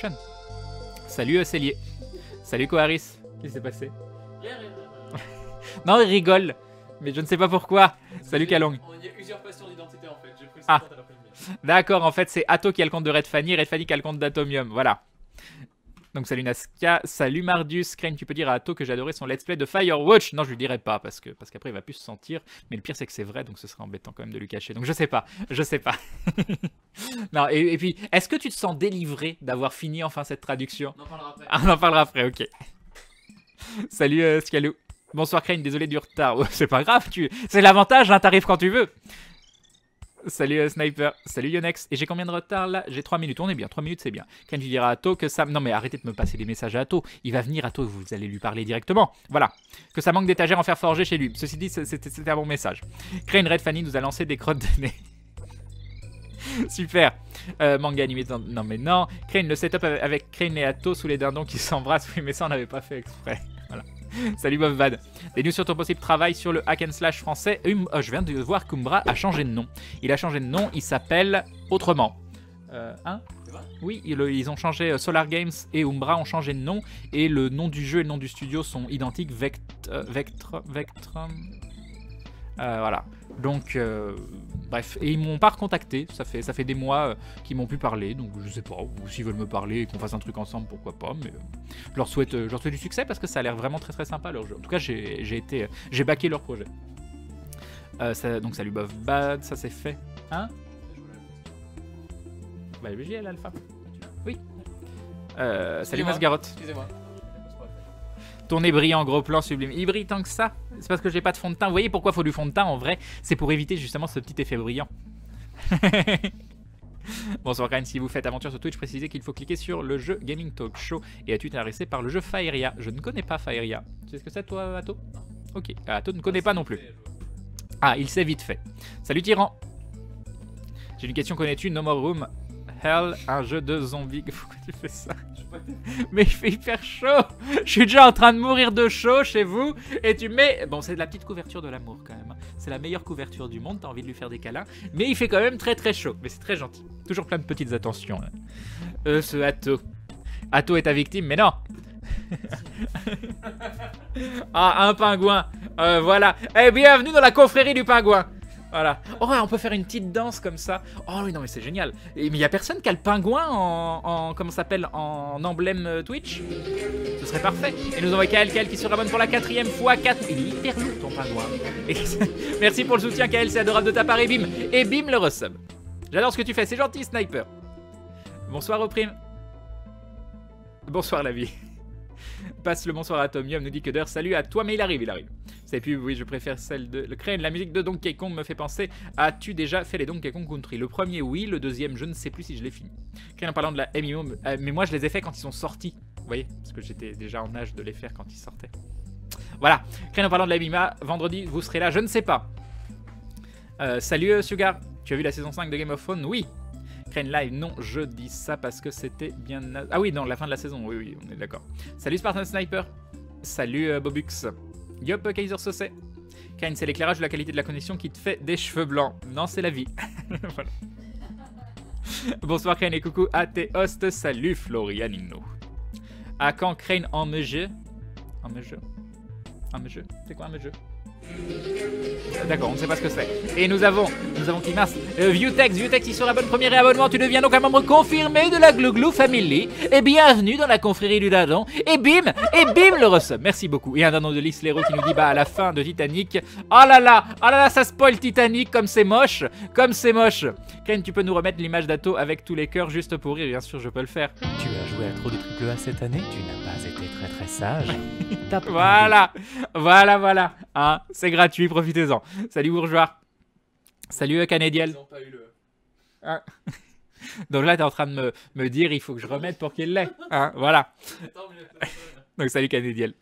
Salut Célier. Salut Koharis. Qu'est-ce qui s'est passé? Rien. Non, il rigole. Mais je ne sais pas pourquoi. Salut Kalong. Il y a usurpation d'identité en fait. J'ai pris Ah. alors que le mien. D'accord, en fait c'est Atto qui a le compte de Red Fanny qui a le compte d'Atomium. Voilà. Donc salut Nazca, salut Mardius. Crane, tu peux dire à Atto que j'ai adoré son let's play de Firewatch? Non, je lui dirai pas parce qu'après il va plus se sentir. Mais le pire c'est que c'est vrai, donc ce serait embêtant quand même de lui cacher. Donc je sais pas. Non, et puis, est-ce que tu te sens délivré d'avoir fini enfin cette traduction? On en parlera après. Ah, on en parlera après, ok. Salut Scalou. Bonsoir Crane, désolé du retard. Oh, c'est pas grave, c'est l'avantage, hein, t'arrives quand tu veux. Salut Sniper, salut Yonex. Et j'ai combien de retard là? J'ai 3 minutes, on est bien, 3 minutes c'est bien. Quand tu diras à Atto que ça... Non mais arrêtez de me passer des messages à Atto. Il va venir Atto et vous allez lui parler directement. Voilà. Que ça manque d'étagères en fer forgé chez lui. Ceci dit, c'était un bon message. Crane Red Fanny nous a lancé des crottes de nez. Super. Manga animé, non mais non. Crane, le setup avec Crane et Atto sous les dindons qui s'embrassent. Oui mais ça on n'avait pas fait exprès. Voilà. Salut Bobvad. Des news sur ton possible travail sur le hack and slash français. Je viens de voir qu'Umbra a changé de nom. Il a changé de nom, il s'appelle autrement. Hein? Oui, ils ont changé. Solar Games et Umbra ont changé de nom. Et le nom du jeu et le nom du studio sont identiques. Voilà. Donc, bref. Et ils m'ont pas recontacté. Ça fait des mois qu'ils m'ont pu parler. Donc, je sais pas. Ou s'ils veulent me parler et qu'on fasse un truc ensemble, pourquoi pas. Mais je leur souhaite du succès parce que ça a l'air vraiment très très sympa leur jeu. En tout cas, j'ai backé leur projet. Donc, salut Buff Bad. Ça c'est fait. Hein? Bah, j'y ai l'alpha. Oui. Salut Masgarotte. Excusez-moi. Ton nez brillant, gros plan sublime. Il brille tant que ça. C'est parce que j'ai pas de fond de teint. Vous voyez pourquoi il faut du fond de teint en vrai? C'est pour éviter justement ce petit effet brillant. Bonsoir Karen, si vous faites aventure sur Twitch, précisez qu'il faut cliquer sur le jeu Gaming Talk Show et es-tu intéressé par le jeu Faeria? Je ne connais pas Faeria. Tu sais ce que c'est toi, Atto? Ok, Atto ne connaît pas non plus. Ah, il sait vite fait. Salut Tyran. J'ai une question, connais-tu No More Room Hell, un jeu de zombies? Pourquoi tu fais ça? Mais il fait hyper chaud. Je suis déjà en train de mourir de chaud chez vous. Et tu mets... Bon, c'est de la petite couverture de l'amour quand même. C'est la meilleure couverture du monde. T'as envie de lui faire des câlins. Mais il fait quand même très très chaud. Mais c'est très gentil. Toujours plein de petites attentions. Ce Atto. Atto est ta victime, mais non. Ah, un pingouin. Voilà. Eh, bienvenue dans la confrérie du pingouin. Voilà. Oh, on peut faire une petite danse comme ça. Oh oui, non, mais c'est génial. Mais il n'y a personne qui a le pingouin en comment ça s'appelle, en emblème Twitch. Ce serait parfait. Et nous avons KL qui se rabonne pour la 4e fois. 4. Il est hyper lourd ton pingouin. Et merci pour le soutien, KL, c'est adorable de ta part. Et bim. Et bim, le resub. J'adore ce que tu fais, c'est gentil, Sniper. Bonsoir, Oprime. Bonsoir, la vie. Passe le bonsoir à Atomium, nous dit que d'heure. Salut à toi, mais il arrive. C'est plus, oui, je préfère celle de... Le Crane, la musique de Donkey Kong me fait penser. As-tu déjà fait les Donkey Kong Country? Le premier, oui. Le deuxième, je ne sais plus si je l'ai fini. Crane, en parlant de la MMO, mais moi, je les ai fait quand ils sont sortis. Vous voyez? Parce que j'étais déjà en âge de les faire quand ils sortaient. Voilà. Crane, en parlant de la MMO, vendredi, vous serez là, je ne sais pas. Salut, Sugar. Tu as vu la saison 5 de Game of Thrones? Oui. Crane Live, non, je dis ça parce que c'était bien... Ah oui, non, la fin de la saison, oui, on est d'accord. Salut Spartan Sniper. Salut Bobux. Yop, Kaiser Saucet. Crane, c'est l'éclairage ou la qualité de la connexion qui te fait des cheveux blancs. Non, c'est la vie. Voilà. Bonsoir Crane et coucou à tes hosts. Salut Florianino. À quand Crane en jeu? C'est quoi un jeu? D'accord, on ne sait pas ce que c'est. Et nous avons Climas, Viewtex, il sera bonne premier réabonnement. Tu deviens donc un membre confirmé de la Glouglou Family. Et bienvenue dans la confrérie du Dindon. Et bim, le resub. Merci beaucoup. Et un dindon de Lys Lero qui nous dit bah à la fin de Titanic. Oh là là, ça spoil Titanic comme c'est moche. Ken, tu peux nous remettre l'image d'Atto avec tous les cœurs juste pour rire? Bien sûr, je peux le faire. Tu as joué à trop de AAA cette année? Tu n'as pas été très très sage. Voilà. Hein, c'est gratuit, profitez-en. Salut bourgeois. Salut Canadiel. Ils ont pas eu le... Hein. Donc là, t'es en train de me dire il faut que je remette pour qu'il l'ait. Hein, voilà. Donc salut Canadiel.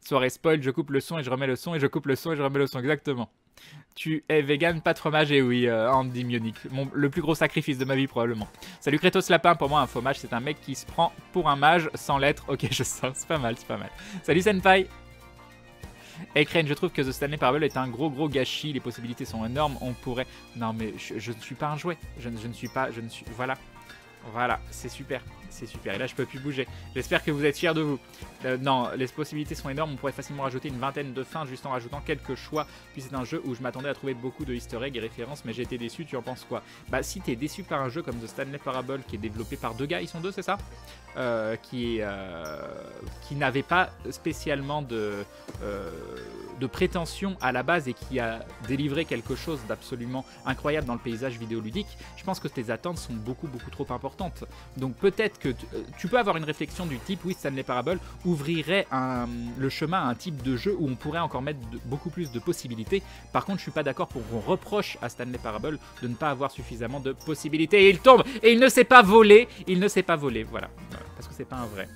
Soirée spoil, je coupe le son et je remets le son et je coupe le son et je remets le son. Exactement. Tu es vegan, pas de fromage, et oui, Andy Mionic. Le plus gros sacrifice de ma vie, probablement. Salut Kratos Lapin, pour moi, un faux mage, c'est un mec qui se prend pour un mage sans lettres. Ok, je sens, c'est pas mal. Salut Senpai. Et Crane, je trouve que The Stanley Parable est un gros gâchis. Les possibilités sont énormes. On pourrait... Non, mais je ne suis pas un jouet. Je ne suis... Voilà, c'est super. Et là, je peux plus bouger. J'espère que vous êtes fiers de vous. Non, les possibilités sont énormes. On pourrait facilement rajouter une vingtaine de fins juste en rajoutant quelques choix. Puis c'est un jeu où je m'attendais à trouver beaucoup de easter eggs et références, mais j'ai été déçu. Tu en penses quoi? Bah, si t'es déçu par un jeu comme The Stanley Parable, qui est développé par 2 gars, ils sont 2, c'est ça? Qui n'avait pas spécialement de prétention à la base et qui a délivré quelque chose d'absolument incroyable dans le paysage vidéoludique, je pense que tes attentes sont beaucoup trop importantes. Donc peut-être que tu peux avoir une réflexion du type, oui, Stanley Parable ouvrirait le chemin à un type de jeu où on pourrait encore mettre beaucoup plus de possibilités. Par contre, je suis pas d'accord pour qu'on reproche à Stanley Parable de ne pas avoir suffisamment de possibilités. Et il tombe, et il ne s'est pas volé, voilà, parce que c'est pas un vrai.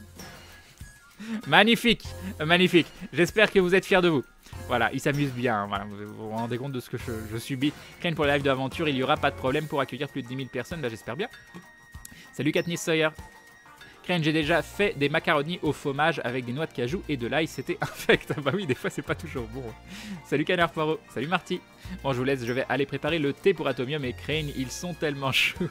Magnifique, magnifique. J'espère que vous êtes fiers de vous. Voilà, il s'amuse bien. Voilà, vous vous rendez compte de ce que je subis. Crane pour les lives d'aventure, il n'y aura pas de problème pour accueillir plus de 10 000 personnes. Bah, j'espère bien. Salut Katniss Sawyer. Crane, j'ai déjà fait des macaronis au fromage avec des noix de cajou et de l'ail. C'était infect. Bah oui, des fois, c'est pas toujours bon. Salut Canard Poirot. Salut Marty. Bon, je vous laisse. Je vais aller préparer le thé pour Atomium et Crane. Ils sont tellement chauds.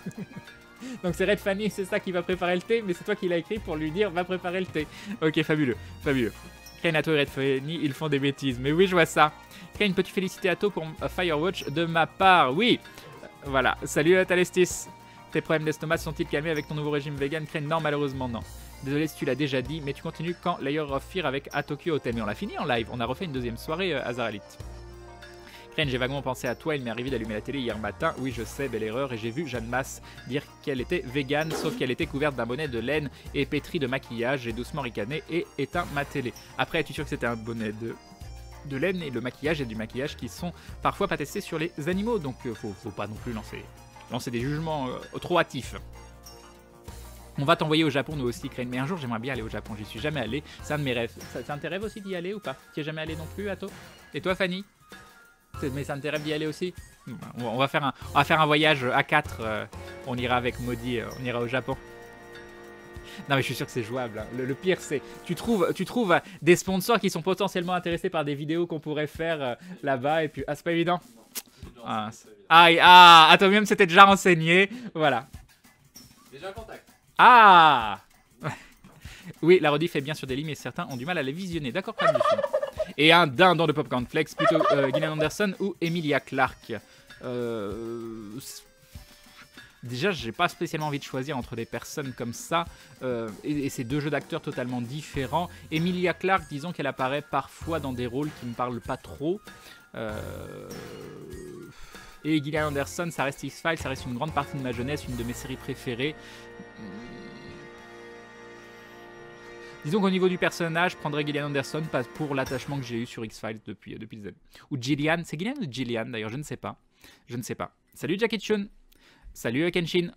Donc c'est Red Fanny, c'est ça qui va préparer le thé, mais c'est toi qui l'as écrit pour lui dire va préparer le thé. Ok, fabuleux, fabuleux. Crane, Atto et Red Fanny, ils font des bêtises. Mais oui, je vois ça. Crane, peux-tu féliciter Atto pour Firewatch de ma part? Oui. Voilà. Salut Talestis. Tes problèmes d'estomac sont-ils calmés avec ton nouveau régime vegan? Crane, non, malheureusement non. Désolé si tu l'as déjà dit, mais tu continues quand Layer of Fear avec A Tokyo Hotel. Mais on l'a fini en live, on a refait une deuxième soirée Azaralit. Crane, j'ai vaguement pensé à toi, il m'est arrivé d'allumer la télé hier matin, oui je sais, belle erreur, et j'ai vu Jeanne Masse dire qu'elle était végane, sauf qu'elle était couverte d'un bonnet de laine et pétrie de maquillage, j'ai doucement ricané et éteint ma télé. Après, es-tu sûr que c'était un bonnet de laine, et le maquillage et du maquillage qui sont parfois pas testés sur les animaux, donc faut pas non plus lancer des jugements trop hâtifs. On va t'envoyer au Japon nous aussi, Crane, mais un jour j'aimerais bien aller au Japon, j'y suis jamais allé, c'est un de mes rêves. C'est un de tes rêves aussi d'y aller ou pas? Tu es jamais allé non plus, Atto? Et toi Fanny? Mais ça me rêve d'y aller aussi. On va faire un voyage à 4. On ira avec Maudit, on ira au Japon. Non mais je suis sûr que c'est jouable. Hein. Le pire c'est, tu trouves des sponsors qui sont potentiellement intéressés par des vidéos qu'on pourrait faire là-bas et puis c'est pas évident. Atomium s'était déjà renseigné. Voilà. Déjà un contact. Ah. Oui, la rediff est bien sur des lignes mais certains ont du mal à les visionner. D'accord, pas de film. Et un dindon de Popcorn Flex, plutôt Gillian Anderson ou Emilia Clarke. Déjà, j'ai pas spécialement envie de choisir entre des personnes comme ça. Et ces deux jeux d'acteurs totalement différents. Emilia Clarke, disons qu'elle apparaît parfois dans des rôles qui me parlent pas trop. Et Gillian Anderson, ça reste X-Files, ça reste une grande partie de ma jeunesse, une de mes séries préférées. Disons qu'au niveau du personnage, je prendrais Gillian Anderson pour l'attachement que j'ai eu sur X-Files depuis des années. Ou Gillian, c'est Gillian ou Gillian d'ailleurs, je ne sais pas. Je ne sais pas. Salut Jackie Chun. Salut Kenshin.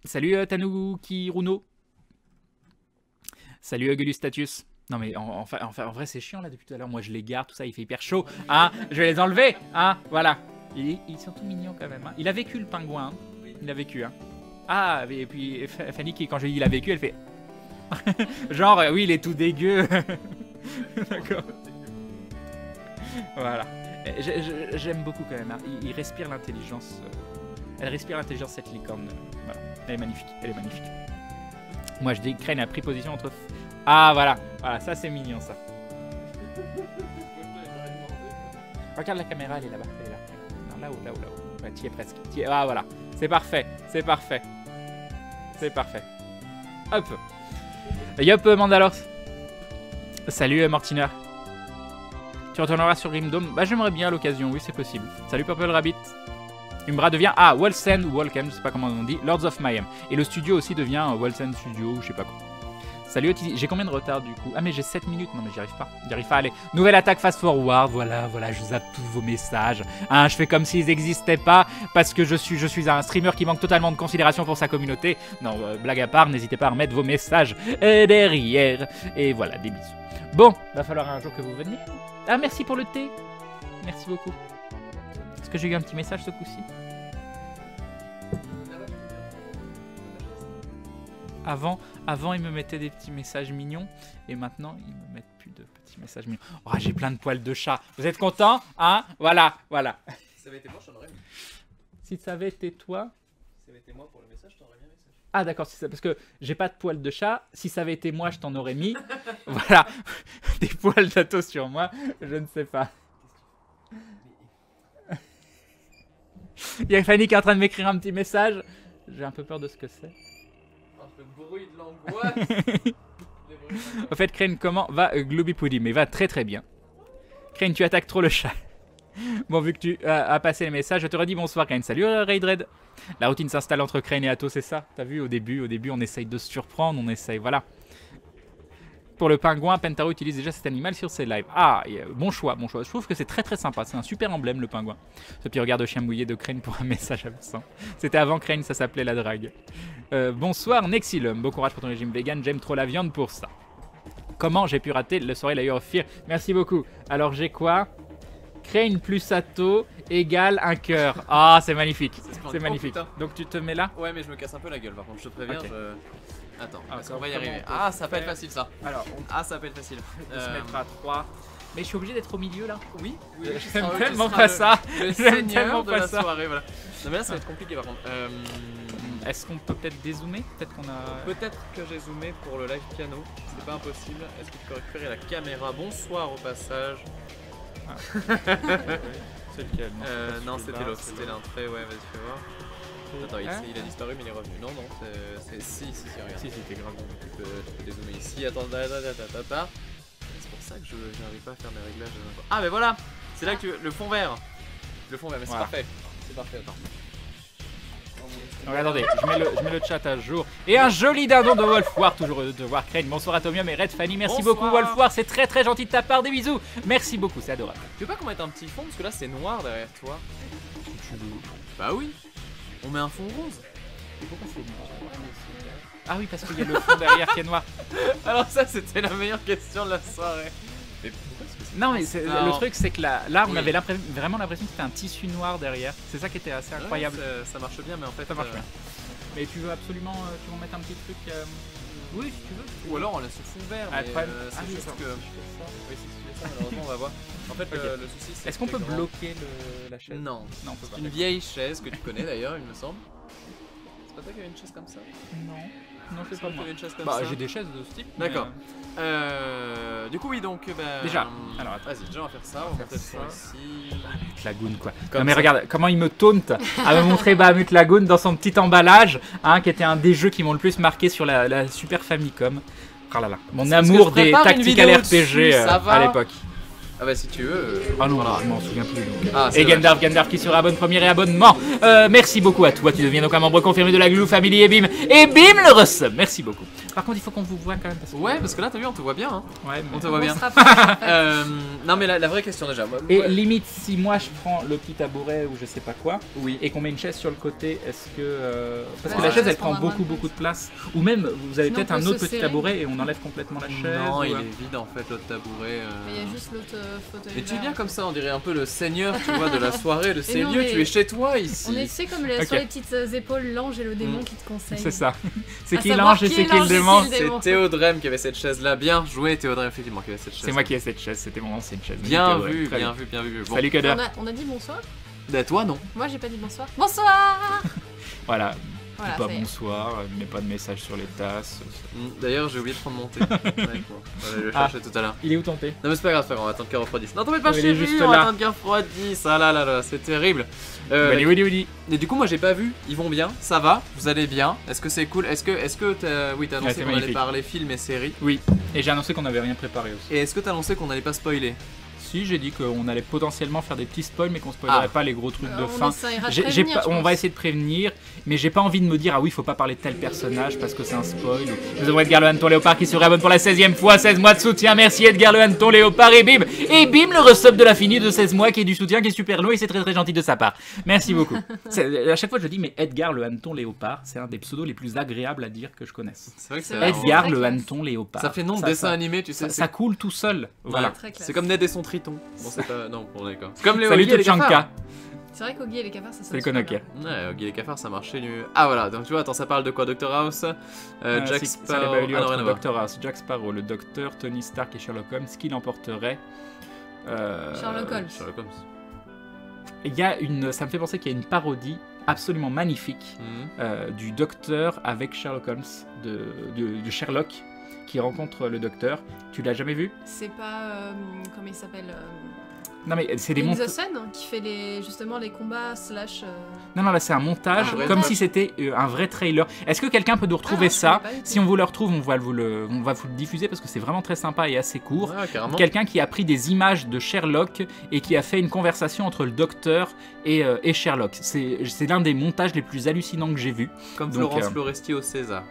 Salut Tanuki Runo. Salut Gulustatus. Non mais en vrai c'est chiant là depuis tout à l'heure, moi je les garde, tout ça, il fait hyper chaud. Hein, je vais les enlever, hein, voilà. Ils sont tout mignons quand même. Hein. Il a vécu le pingouin, hein. Il a vécu. Hein. Ah, et puis Fanny, quand je lui dis il a vécu, elle fait... Genre, oui, il est tout dégueu. D'accord. Voilà. J'aime beaucoup quand même. Hein. Il respire l'intelligence. Elle respire l'intelligence, cette licorne. Voilà. Elle est magnifique. Elle est magnifique. Moi, je dis Crane a pris position entre... Ah, voilà. Voilà, ça, c'est mignon, ça. Regarde la caméra, elle est là-bas. Elle est là. Non, là-haut, là-haut, là-haut. Ouais, t'y es presque. Ah, voilà. C'est parfait. C'est parfait. C'est parfait. Hop. Yop Mandalore. Salut Mortina. Tu retourneras sur Grimdome? Bah j'aimerais bien à l'occasion, oui c'est possible. Salut Purple Rabbit. Umbra devient Wolsen ou Wolken, je sais pas comment on dit, Lords of Mayhem. Et le studio aussi devient Wolsen Studio, je sais pas quoi. Salut Otidi, j'ai combien de retard du coup? Ah mais j'ai 7 minutes, non mais j'y arrive pas. J'y arrive pas, allez. Nouvelle attaque fast forward, voilà, je zappe tous vos messages. Hein, je fais comme s'ils n'existaient pas parce que je suis un streamer qui manque totalement de considération pour sa communauté. Non, blague à part, n'hésitez pas à remettre vos messages derrière. Et voilà, des bisous. Bon, va falloir un jour que vous veniez. Ah merci pour le thé. Merci beaucoup. Est-ce que j'ai eu un petit message ce coup-ci? Avant, ils me mettaient des petits messages mignons. Et maintenant, ils me mettent plus de petits messages mignons. Oh, j'ai plein de poils de chat. Vous êtes contents? Hein? Voilà, voilà. Si ça avait été moi, je t'en aurais mis. Si ça avait été toi... Si ça avait été moi pour le message, je t'aurais mis un message. Ah d'accord, parce que j'ai pas de poils de chat. Si ça avait été moi, je t'en aurais mis. Voilà. Des poils d'Atto sur moi, je ne sais pas. Il y a Fanny qui est en train de m'écrire un petit message. J'ai un peu peur de ce que c'est. Le bruit de l'angoisse. Au fait, Crane, comment va Glooby Pudding? Mais va très très bien. Crane, tu attaques trop le chat. Bon, vu que tu as passé les messages, je te redis bonsoir, Crane. Salut, Raidred. La routine s'installe entre Crane et Atto, c'est ça? T'as vu, au début, on essaye de se surprendre, on essaye, voilà. Pour le pingouin, Pentaro utilise déjà cet animal sur ses lives. Ah, bon choix, bon choix. Je trouve que c'est très très sympa. C'est un super emblème, le pingouin. Ce petit regard de chien mouillé de Crane pour un message absent. C'était avant Crane, ça s'appelait la drague. Bonsoir, Nexilum. Bon courage pour ton régime vegan. J'aime trop la viande pour ça. Comment j'ai pu rater le soirée Layer of Fear? Merci beaucoup. Alors, j'ai quoi? Crane plus Atto égale un cœur. Ah, c'est magnifique. C'est magnifique. putain. Donc, tu te mets là? Ouais, mais je me casse un peu la gueule par contre, je te préviens. Ok. Attends, Ah, est-ce qu'on va y comment arriver? on peut Ah, ça peut être faire facile ça. Alors, Ah, ça peut être facile. on se mettra à 3. Mais je suis obligé d'être au milieu là. Oui, oui. J'aime tellement pas ça. Le J'aime seigneur tellement de pas la ça. soirée, voilà. Non, mais là, ça va être compliqué par contre. Est-ce qu'on peut peut-être dézoomer? Peut-être qu'on a. Peut-être que j'ai zoomé pour le live piano, c'est pas impossible. Est-ce que tu peux récupérer la caméra? Bonsoir au passage. C'est lequel? Non, c'était l'autre, c'était l'entrée, ouais, vas-y, fais voir. Attends, il a disparu, mais il est revenu. Non, non, c'est. Si, regarde. Si, c'était grave. Tu peux dézoomer ici. Attends, c'est pour ça que je n'arrive pas à faire mes réglages. Ah, mais voilà! C'est là que tu veux. Le fond vert! Le fond vert, mais c'est Voilà. parfait. C'est parfait, attends. Donc, attendez, je mets le chat à jour. Et un joli dindon de Wolfwar, toujours heureux de te voir, Crane. Bonsoir Atomium et Red Fanny. Merci Bonsoir. beaucoup, Wolfwar. C'est très très gentil de ta part. Des bisous. Merci beaucoup, c'est adorable. Tu veux pas qu'on mette un petit fond? Parce que là, c'est noir derrière toi. Bah oui! On met un fond rose. Ah oui, parce qu'il y a le fond derrière qui est noir. Alors, ça, c'était la meilleure question de la soirée. Mais pourquoi est-ce que c'est. Non, mais Non. le truc, c'est que là on Oui. avait vraiment l'impression que c'était un tissu noir derrière. C'est ça qui était assez incroyable. Ouais, ça marche bien, mais en fait. Ça marche bien. Mais tu veux absolument tu veux en mettre un petit truc Oui, si tu veux. Ou alors on laisse le fond vert. Ah, Mais le problème- c'est oui, juste d'accord. que. Oui, si tu fais ça, malheureusement, on va voir. En fait, Ok. le souci, c'est. Est-ce qu'on peut que quand- bloquer la chaise? Non. Non, on peut pas. Une vieille chaise que tu connais d'ailleurs, il me semble. C'est pas toi qui avais une chaise comme ça? Non, c'est pas Tu moi. avais une chaise comme Bah, ça? j'ai des chaises de ce type. D'accord. Du coup, oui, donc. Bah, Déjà, alors, attends. Vas-y, déjà, on va faire ça. On va mettre ça. ça ici. Lagoon quoi. Comme Non mais ça. regarde comment il me taunte à me montrer Bahamut Lagoon dans son petit emballage, hein, qui était un des jeux qui m'ont le plus marqué sur la Super Famicom. Oh là là, mon C'est parce amour que je des prépare une tactical vidéo RPG dessus, ça va. à l'époque. Ah, bah, si tu veux. Ah non, je m'en souviens plus. Donc. Ah, c'est Et vrai. Gandalf qui sera abonne premier et abonnement. Merci beaucoup à toi, tu deviens donc un membre confirmé de la Glue Family et bim le resub. Merci beaucoup. Par contre, il faut qu'on vous voit quand même. Parce que... Ouais, parce que là, t'as vu, on te voit bien. Hein. Ouais, mais- On te voit bien. On se rapproche. Non, mais la vraie question déjà. Moi, Et limite, si moi je prends le petit tabouret ou je sais pas quoi, oui. et qu'on met une chaise sur le côté, est-ce que... Parce que Ouais, la chaise ça elle prend prendra moins de beaucoup de place. Ou même vous avez Sinon, peut-être on un peut autre se petit serrer. tabouret et on enlève complètement la chaise. Non, ou, il est vide en fait, l'autre tabouret. Mais il y a juste l'autre fauteuil. Mais tu es vert. bien comme ça, on dirait un peu le seigneur, tu vois, de la soirée, de ces non, lieux. mais Tu es chez toi ici. On est, c'est comme Ok. sur les petites épaules, l'ange et le démon qui te conseillent. C'est ça. C'est À qui savoir l'ange et qui c'est est qui le l'ange et démon. qui est le C'est démon. Théodrem qui avait cette chaise là. Bien joué, Théodrem, effectivement, qui avait cette chaise. C'est moi qui ai cette chaise, c'était mon ancienne chaise. Bien Donc, vu, très bien vu, bien vu. Bon. Salut Kader. On a dit bonsoir. Bah, toi, non. Moi j'ai pas dit bonsoir. Bonsoir. Voilà, Voilà, dis pas ça y est. bonsoir, mets pas de message sur les tasses. D'ailleurs, j'ai oublié de prendre mon thé. avec moi. On va aller le Ah. chercher tout à l'heure. Il est où ton thé? Non, mais c'est pas grave, on va attendre qu'il refroidisse. Non, t'en fais pas Il est chez juste lui, on va là. attendre qu'il refroidisse. Ah là là là, c'est terrible. Willy. Et du coup, moi j'ai pas vu, ils vont bien, ça va, vous allez bien. Est-ce que c'est cool? Est-ce que t'as Ouais, annoncé c'est qu'on allait magnifique. parler films et séries? Oui, et j'ai annoncé qu'on n'avait rien préparé aussi. Et est-ce que t'as annoncé qu'on allait pas spoiler? Si, j'ai dit qu'on allait potentiellement faire des petits spoils, mais qu'on spoilerait Ah. pas les gros trucs de On fin. essaiera de J'ai prévenir, pas- je on pense. va essayer de prévenir, mais j'ai pas envie de me dire ah oui, faut pas parler de tel personnage parce que c'est un spoil. Nous avons Edgar le Hanneton Léopard qui se réabonne pour la 16e fois, 16 mois de soutien. Merci Edgar le Hanneton Léopard et bim le resub de la finie de 16 mois qui est du soutien qui est super long et c'est très très gentil de sa part. Merci beaucoup. À chaque fois je dis mais Edgar le Hanneton Léopard, c'est un des pseudos les plus agréables à dire que je connaisse. C'est vrai que C'est c'est vrai. Edgar très le classe. Hanneton Léopard. Ça fait nom de Ça- dessin ça- animé, tu sais. ça coule tout seul. Voilà. Très classe. C'est comme Ned et son triton. Bon, c'est pas. Non, bon, d'accord. C'est comme les Salut Oggy et les Tchanka. cafards. C'est vrai qu'Oggy et les cafards ça sonne C'est le super Konoké. bien. Ouais, Oggy et les cafards, ça marchait mieux. Ah voilà, donc tu vois, attends, ça parle de quoi? Dr House, Jack Ça Sparrow. avait lieu Ah non, entre rien à voir. Dr. House, Jack Sparrow, le Docteur, Tony Stark et Sherlock Holmes. Qui l'emporterait Sherlock Holmes. Sherlock Holmes. Il y a une, ça me fait penser qu'il y a une parodie absolument magnifique du Docteur avec Sherlock Holmes, de Sherlock qui rencontre le Docteur. Tu l'as jamais vu? C'est pas comment il s'appelle Non mais c'est des Link montages. the Sun qui fait justement les combats slash. Non, là c'est un montage, Ah, comme ouais. si c'était un vrai trailer. Est-ce que quelqu'un peut nous retrouver Ah, je ça? connais pas du tout. Si on vous le retrouve, on va vous le diffuser parce que c'est vraiment très sympa et assez court. Ouais, carrément. Quelqu'un qui a pris des images de Sherlock et qui a fait une conversation entre le docteur et Sherlock. C'est l'un des montages les plus hallucinants que j'ai vu. Comme Donc, Florence Foresti au César.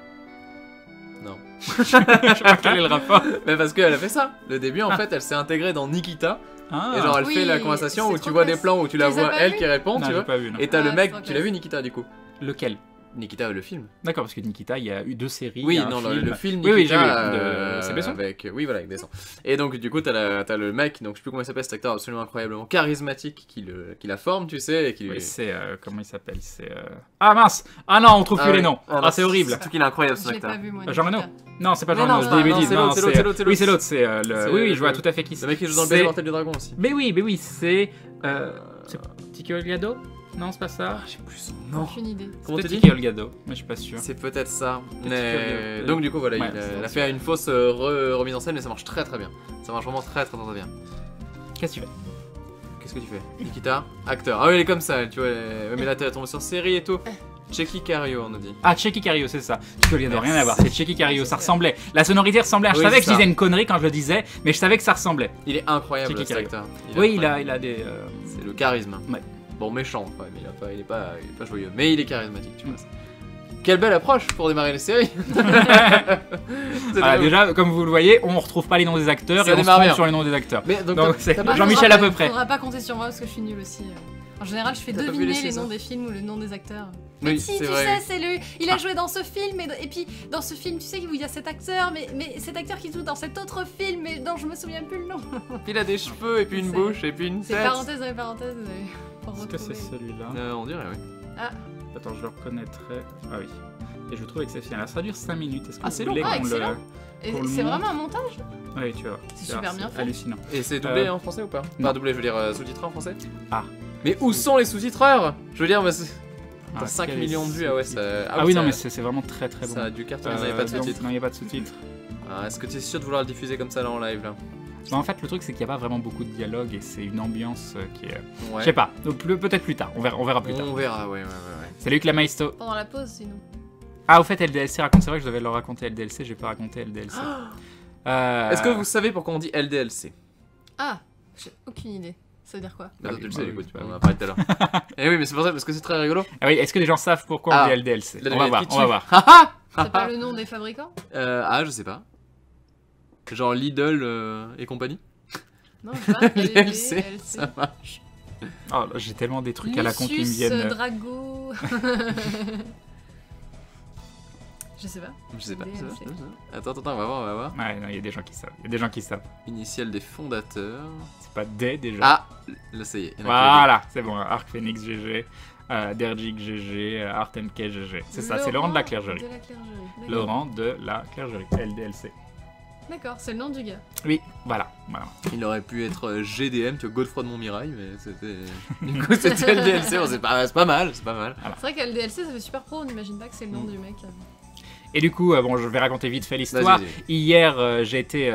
Non. Je sais pas quel est le rapport. Mais parce qu'elle a fait ça. Le début, en fait, elle s'est intégrée dans Nikita. Ah, Et genre, elle Oui, fait la conversation c'est où tu trop vois des classe. plans où tu la Tu les as vois pas elle vus qui répond, non, tu j'ai vois. pas vu. Non. Et t'as Ah, le c'est mec, trop tu l'as vu classe. Nikita du coup? Lequel? Nikita, le film. D'accord, parce que Nikita, il y a eu 2 séries. Oui, il y a un non, film. le film Oui, oui, Nikita, j'ai vu, de- c'est Besson avec, oui, voilà, avec Besson. Et donc, du coup, t'as le mec, donc je sais plus comment il s'appelle, cet acteur absolument incroyablement charismatique qui la forme, tu sais, et qui Oui, c'est comment il s'appelle? C'est Ah mince! Ah non, on trouve plus oui. les noms. Ah, c'est horrible. Surtout qu'il est incroyable, ce Je l'ai acteur. pas vu moi. Jean Reno? Nikita. Non, c'est pas Mais Jean non, Reno, c'est David pas- Leeds, c'est l'autre, non, c'est l'autre, c'est l'autre. Oui, c'est l'autre, c'est le. C'est Oui, oui, je vois le- tout à fait qui c'est. Le mec qui joue dans le C'est- baiser mortel du dragon aussi. Mais oui, c'est. C'est Tiki Olgado? Non, c'est pas ça. J'ai plus son nom. Aucune idée. Comment C'est tu dis? Tiki Olgado, mais je suis pas sûr. C'est peut-être ça. Petit Mais... peu, Donc du coup voilà, ouais, il a fait une fausse remise en scène, mais ça marche très très bien. Ça marche vraiment très très très bien. Qu'est-ce que tu fais? Qu'est-ce que tu fais? Nikita, acteur. Ah oui, il est comme ça, tu vois. Ouais, mais là t'es tombé sur série et tout. Checky Cario, on a dit. Ah, Checky Cario, c'est ça. Tiki Olgado, rien à voir, c'est Checky Cario, ça C'est ressemblait. La sonorité ressemblait. Je Oui, savais c'est que je ça. disais une connerie quand je le disais, mais je savais que ça ressemblait. Il est incroyable Checky cet Cario. acteur. Oui, incroyable. il a des. C'est le charisme. Ouais. Bon, méchant, quoi, mais il est pas joyeux. Mais il est charismatique, tu vois. Quelle belle approche pour démarrer les séries. C'est Voilà, drôle. déjà, comme vous le voyez, on retrouve pas les noms des acteurs Ça et on se démarre trompe bien. sur les noms des acteurs. Mais donc, Donc, c'est t'as pas- Jean-Michel à peu près. Faudra pas compter sur moi parce que je suis nulle aussi. En général, je fais T'as pas vu deviner les les Césars noms des films ou le nom des acteurs. Oui, Mais si, c'est tu vrai. sais, c'est lui. Il a joué dans ce film et puis dans ce film, tu sais où il y a cet acteur, mais cet acteur qui joue dans cet autre film, mais dont je me souviens plus le nom. Il a des cheveux et puis une C'est- bouche et puis une C'est tête. parenthèse dans les parenthèses. Pour Est-ce que c'est retrouver. celui-là? On dirait, oui. Attends, je le reconnaîtrais. Ah oui. Et je le trouve exceptionnel. Ça dure 5 minutes. Est-ce que Ah, vous c'est voulez long. Ah, qu'on le. excellent. Et Pour le c'est moment. vraiment un montage? Oui, tu vois. C'est super bien fait. Hallucinant. Et c'est doublé Euh, en français ou pas? non. Pas doublé, je veux dire sous-titré en français. Ah. Mais où sont les sous-titreurs? Je veux dire, mais c'est- Ah, t'as 5 quel millions de vues, ah ouais, ça. Ah oui, non, ça- mais c'est vraiment très très bon. Ça a dû cartonner, il n'y avait pas de donc, sous-titres. non, il n'y a pas de sous-titres. Ah, est-ce que tu es sûr de vouloir le diffuser comme ça là en live là? Bah, en fait, le truc, c'est qu'il n'y a pas vraiment beaucoup de dialogue et c'est une ambiance qui est. Ouais. Je sais pas. Donc, peut-être plus tard. On verra plus tard. On verra, ouais. Salut Clamaisto. Pendant la pause, sinon. Ah, au fait, LDLC raconte. C'est vrai que je devais le raconter LDLC, j'ai pas raconté LDLC. Est-ce que vous savez pourquoi on dit LDLC? Ah, j'ai aucune idée. Ça veut dire quoi? Bah, oui, tu le bah sais, oui, écoute, bah on en oui. a parlé tout à l'heure. Et oui, mais c'est pour ça, parce que c'est très rigolo. Ah oui, est-ce que les gens savent pourquoi Ah, on dit LDLC? Là, On va il y a voir, écrit on va dessus. voir. C'est pas le nom des fabricants? Ah, je sais pas. Genre Lidl et compagnie? Non, je sais pas. LDLC, ça marche. Oh, là, j'ai tellement des trucs à la con qui me viennent. Drago. Je sais pas. Je sais pas. LDLC. Attends, on va voir. Ouais, non, il y a des gens qui savent. Il y a des gens qui savent. Initial des fondateurs. C'est pas des déjà. Ah, là ça y est. il y en a Voilà, c'est bon. Arc Phoenix GG, Dergic GG, Art MK GG. C'est ça, c'est Laurent de la Clergerie. De la Clergerie. D'accord. Laurent de la Clergerie, LDLC. D'accord, c'est le nom du gars. Oui, voilà. Il aurait pu être GDM, tu vois, Godefroy de Montmirail, mais c'était. Du coup, c'était LDLC, bon, c'est pas mal, c'est pas mal. C'est vrai qu'à LDLC, ça fait super pro, on n'imagine pas que c'est le nom du mec. Et du coup, bon, je vais raconter vite fait l'histoire. Vas-y. Hier, j'ai été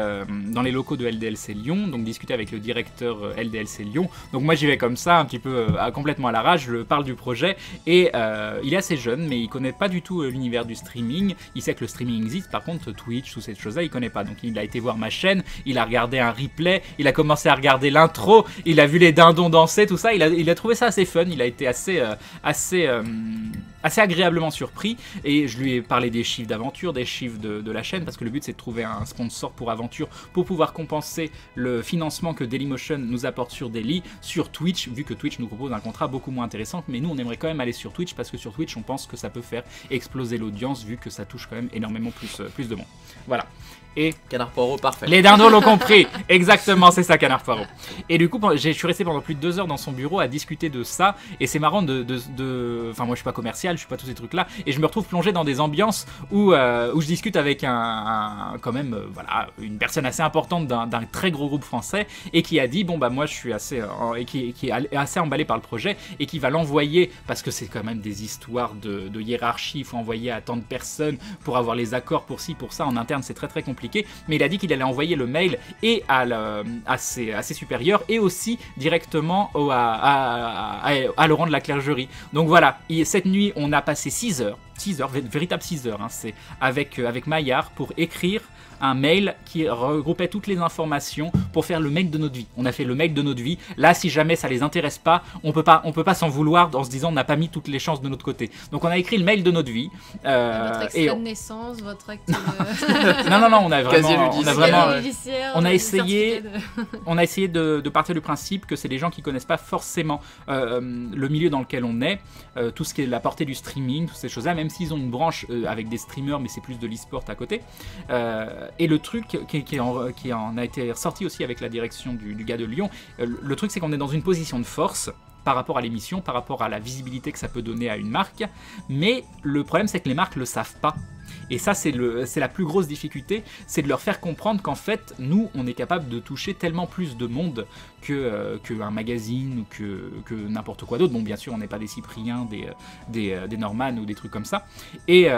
dans les locaux de LDLC Lyon, donc discuter avec le directeur LDLC Lyon. Donc moi, j'y vais comme ça, un petit peu complètement à l'arrache. Je parle du projet et il est assez jeune, mais il connaît pas du tout l'univers du streaming. Il sait que le streaming existe, par contre Twitch, toutes ces choses-là, il connaît pas. Donc il a été voir ma chaîne, il a regardé un replay, il a commencé à regarder l'intro, il a vu les dindons danser, tout ça. Il a trouvé ça assez fun. Il a été assez agréablement surpris et je lui ai parlé des chiffres d'aventure, des chiffres de la chaîne parce que le but c'est de trouver un sponsor pour aventure pour pouvoir compenser le financement que Dailymotion nous apporte sur Daily, sur Twitch, vu que Twitch nous propose un contrat beaucoup moins intéressant, mais nous on aimerait quand même aller sur Twitch parce que sur Twitch on pense que ça peut faire exploser l'audience vu que ça touche quand même énormément plus de monde. Voilà. Et Canard Poirot, parfait. les dindons l'ont compris, exactement, c'est ça, Canard Poirot. Et du coup, je suis resté pendant plus de 2 heures dans son bureau à discuter de ça, et c'est marrant Enfin, moi je suis pas commercial, je suis pas tous ces trucs-là, et je me retrouve plongé dans des ambiances où je discute avec quand même, voilà, une personne assez importante d'un très gros groupe français, et qui a dit, bon bah moi je suis assez... et qui est assez emballé par le projet, et qui va l'envoyer, parce que c'est quand même des histoires de hiérarchie, il faut envoyer à tant de personnes pour avoir les accords pour ci, pour ça, en interne c'est très très compliqué. expliqué, mais il a dit qu'il allait envoyer le mail et à ses supérieurs et aussi directement à Laurent de la Clergerie. Donc voilà, cette nuit on a passé 6 heures, véritable 6 heures, hein, c'est avec Maillard pour écrire un mail qui regroupait toutes les informations pour faire le mail de notre vie. On a fait le mail de notre vie. Là, si jamais ça les intéresse pas, on peut pas s'en vouloir en se disant on n'a pas mis toutes les chances de notre côté. Donc on a écrit le mail de notre vie. Votre extrait de naissance, votre acte non, on a vraiment, on a essayé, certificat de partir du principe que c'est des gens qui connaissent pas forcément le milieu dans lequel on est, tout ce qui est la portée du streaming, toutes ces choses-là, même s'ils ont une branche avec des streamers, mais c'est plus de l'e-sport à côté. Et le truc qui en a été ressorti aussi avec la direction du gars de Lyon, le truc c'est qu'on est dans une position de force par rapport à l'émission, par rapport à la visibilité que ça peut donner à une marque, mais le problème c'est que les marques le savent pas. Et ça, c'est la plus grosse difficulté, c'est de leur faire comprendre qu'en fait, nous, on est capable de toucher tellement plus de monde qu'un magazine ou que n'importe quoi d'autre. Bon, bien sûr, on n'est pas des Cypriens, des Norman ou des trucs comme ça. Et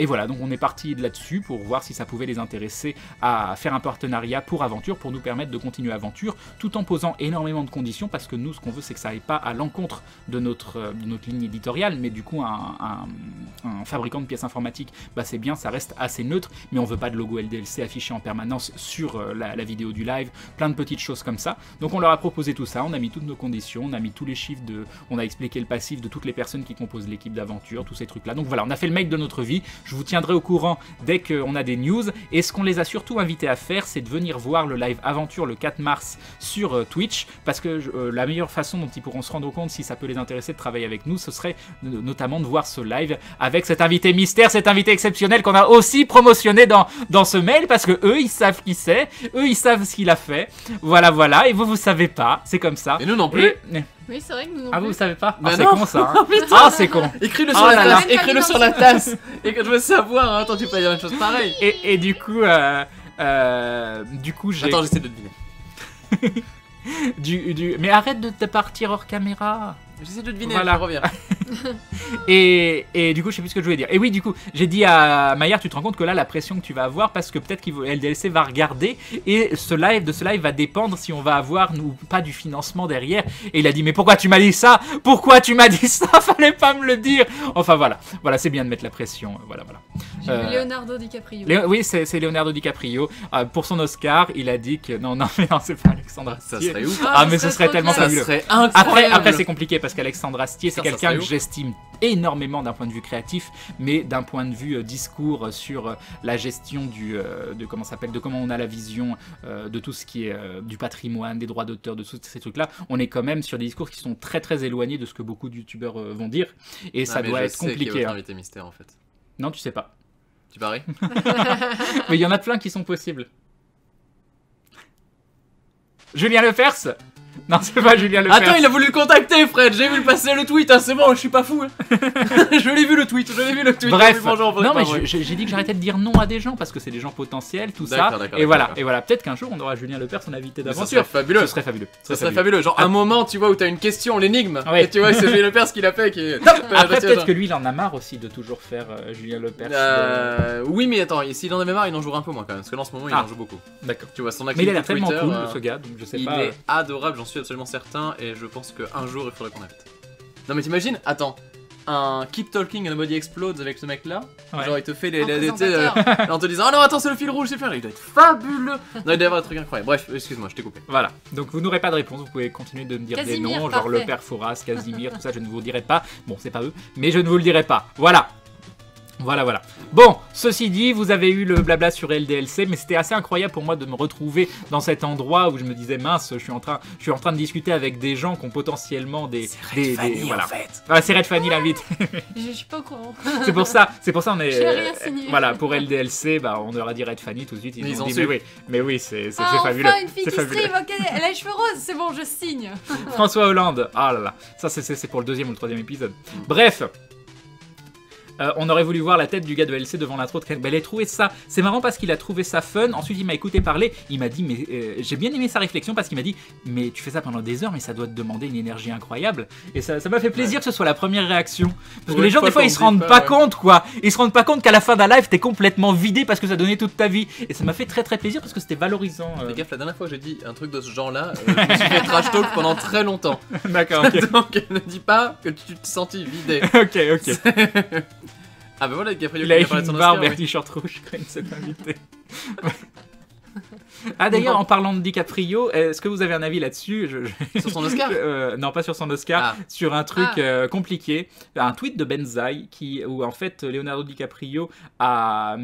voilà, donc on est parti de là-dessus pour voir si ça pouvait les intéresser à faire un partenariat pour Aventure, pour nous permettre de continuer Aventure, tout en posant énormément de conditions, parce que nous, ce qu'on veut, c'est que ça n'aille pas à l'encontre de notre ligne éditoriale, mais du coup, un fabricant de pièces informatiques, bah c'est bien, ça reste assez neutre, mais on veut pas de logo LDLC affiché en permanence sur la vidéo du live, plein de petites choses comme ça. Donc on leur a proposé tout ça, on a mis toutes nos conditions, on a mis tous les chiffres, on a expliqué le passif de toutes les personnes qui composent l'équipe d'Aventure, tous ces trucs là. Donc voilà, on a fait le mail de notre vie, je vous tiendrai au courant dès qu'on a des news, et ce qu'on les a surtout invités à faire, c'est de venir voir le live Aventure le 4 mars sur Twitch, parce que la meilleure façon dont ils pourront se rendre compte si ça peut les intéresser de travailler avec nous, ce serait notamment de voir ce live avec cet invité mystère, cet invité exceptionnel qu'on a aussi promotionné dans ce mail, parce que eux ils savent qui c'est, eux ils savent ce qu'il a fait, voilà, et vous savez pas, c'est comme ça. Et nous non plus. Oui, c'est vrai que nous non Ah, plus. vous savez pas? Bah c'est non. con ça, hein. Ah, c'est con. Écris-le Oh sur là la là. tasse, écris-le sur la tasse. Et que je veux savoir, hein. Attends, tu peux pas dire une chose pareille. Et du coup, j'ai... Attends, j'essaie de deviner. Mais arrête de te partir hors caméra. J'essaie de deviner, Voilà. je reviens. Et du coup, je sais plus ce que je voulais dire. Et oui, du coup, j'ai dit à Maillard, tu te rends compte que là, la pression que tu vas avoir, parce que peut-être que LDLC va regarder, et de ce live va dépendre si on va avoir ou pas du financement derrière. Et il a dit, mais pourquoi tu m'as dit ça? Pourquoi tu m'as dit ça? Fallait pas me le dire. Enfin voilà, c'est bien de mettre la pression. Voilà. J'ai vu Leonardo DiCaprio. Oui, c'est Leonardo DiCaprio. Pour son Oscar, il a dit que non, mais non, c'est pas Alexandre Ça Astier. serait ouf. Ah, mais ce serait tellement Ça fabuleux. serait incroyable. Après c'est compliqué parce qu'Alexandre Astier, c'est Ça quelqu'un serait que ouf. j'estime énormément d'un point de vue créatif, mais d'un point de vue discours sur la gestion de comment on a la vision de tout ce qui est du patrimoine, des droits d'auteur, de tous ces trucs-là. On est quand même sur des discours qui sont très très éloignés de ce que beaucoup de youtubeurs vont dire, et ça doit être compliqué. Votre Hein. invité mystère en fait. Non, tu sais pas. Tu paries? Mais il y en a plein qui sont possibles. Julien Lepers? Non, c'est pas Julien Lepers. Attends, il a voulu le contacter, Fred. J'ai vu le passer le tweet. Hein, c'est bon, je suis pas fou. Hein. je l'ai vu le tweet. Bref, bonjour, non, mais vrai. j'ai dit que j'arrêtais de dire non à des gens parce que c'est des gens potentiels, tout ça. D'accord, Et voilà, d'accord. peut-être qu'un jour on aura Julien Lepers, son invité Mais ça d'aventure. serait fabuleux. Ce serait fabuleux. Ça serait fabuleux. Genre un moment, tu vois, où t'as une question, l'énigme. Ouais. Et tu vois, c'est Julien Lepers qui l'a fait. Qui est... Après, peut-être que lui, il en a marre aussi de toujours faire Julien Lepers. Oui, mais attends, s'il en avait marre, il en jouera un peu moins quand même. Parce que là, en ce moment, il en joue beaucoup. D'accord. Tu vois, son Mais il activité a l'air tellement Twitter, cool, ce gars, donc je sais il pas. est adorable, j'en suis absolument certain. Et je pense qu'un jour, il faudrait qu'on invite. Non, mais t'imagines, attends. Un Keep Talking and Nobody Explodes avec ce mec là, Ouais. genre il te fait En présentateur. en te disant oh non attends c'est le fil rouge c'est faire, il doit être fabuleux. Non il doit y avoir un truc incroyable. Bref excuse-moi je t'ai coupé. Voilà, donc vous n'aurez pas de réponse, vous pouvez continuer de me dire Casimir, des noms, genre parfait. le père Fouras, Casimir, tout ça, je ne vous dirai pas. Bon, c'est pas eux, mais je ne vous le dirai pas. Voilà. Bon, ceci dit, vous avez eu le blabla sur LDLC, mais c'était assez incroyable pour moi de me retrouver dans cet endroit où je me disais mince, je suis en train de discuter avec des gens qui ont potentiellement des voilà. en fait. Ah, c'est Red Fanny l'invite. Je suis pas au courant. c'est pour ça on est. J'ai rien signé. Voilà, pour LDLC, bah on aura dit Red Fanny tout de suite. Mais Ils ils ont ont dit su. mais oui, c'est Ah, fabuleux. enfin une fille C'est qui fabuleux. stream, ok, elle a les cheveux roses, c'est bon, je signe. François Hollande. Ah là là, ça c'est pour le deuxième ou le troisième épisode. Bref. On aurait voulu voir la tête du gars de LC devant l'intro de Ken. Ben, il a trouvé ça. C'est marrant parce qu'il a trouvé ça fun. Ensuite, il m'a écouté parler. Il m'a dit, mais j'ai bien aimé sa réflexion parce qu'il m'a dit, mais tu fais ça pendant des heures, mais ça doit te demander une énergie incroyable. Et ça m'a fait plaisir que ce soit la première réaction. Parce que les gens, des fois, ils se rendent pas compte, quoi. Ils se rendent pas compte qu'à la fin d'un live, t'es complètement vidé parce que ça donnait toute ta vie. Et ça m'a fait très très plaisir parce que c'était valorisant. Fais gaffe, la dernière fois que j'ai dit un truc de ce genre-là, je me suis fait trash talk pendant très longtemps. D'accord, ok. Donc ne dis pas que tu te sentis vidé. ok. Ah bah voilà, DiCaprio Il a qui a parlé de son une barbe et Oscar. un t-shirt rouge quand il s'est invité. Ah d'ailleurs, en parlant de DiCaprio, est-ce que vous avez un avis là-dessus? Sur son Oscar Non, pas sur son Oscar, sur un truc compliqué. Un tweet de Benzaï où en fait Leonardo DiCaprio a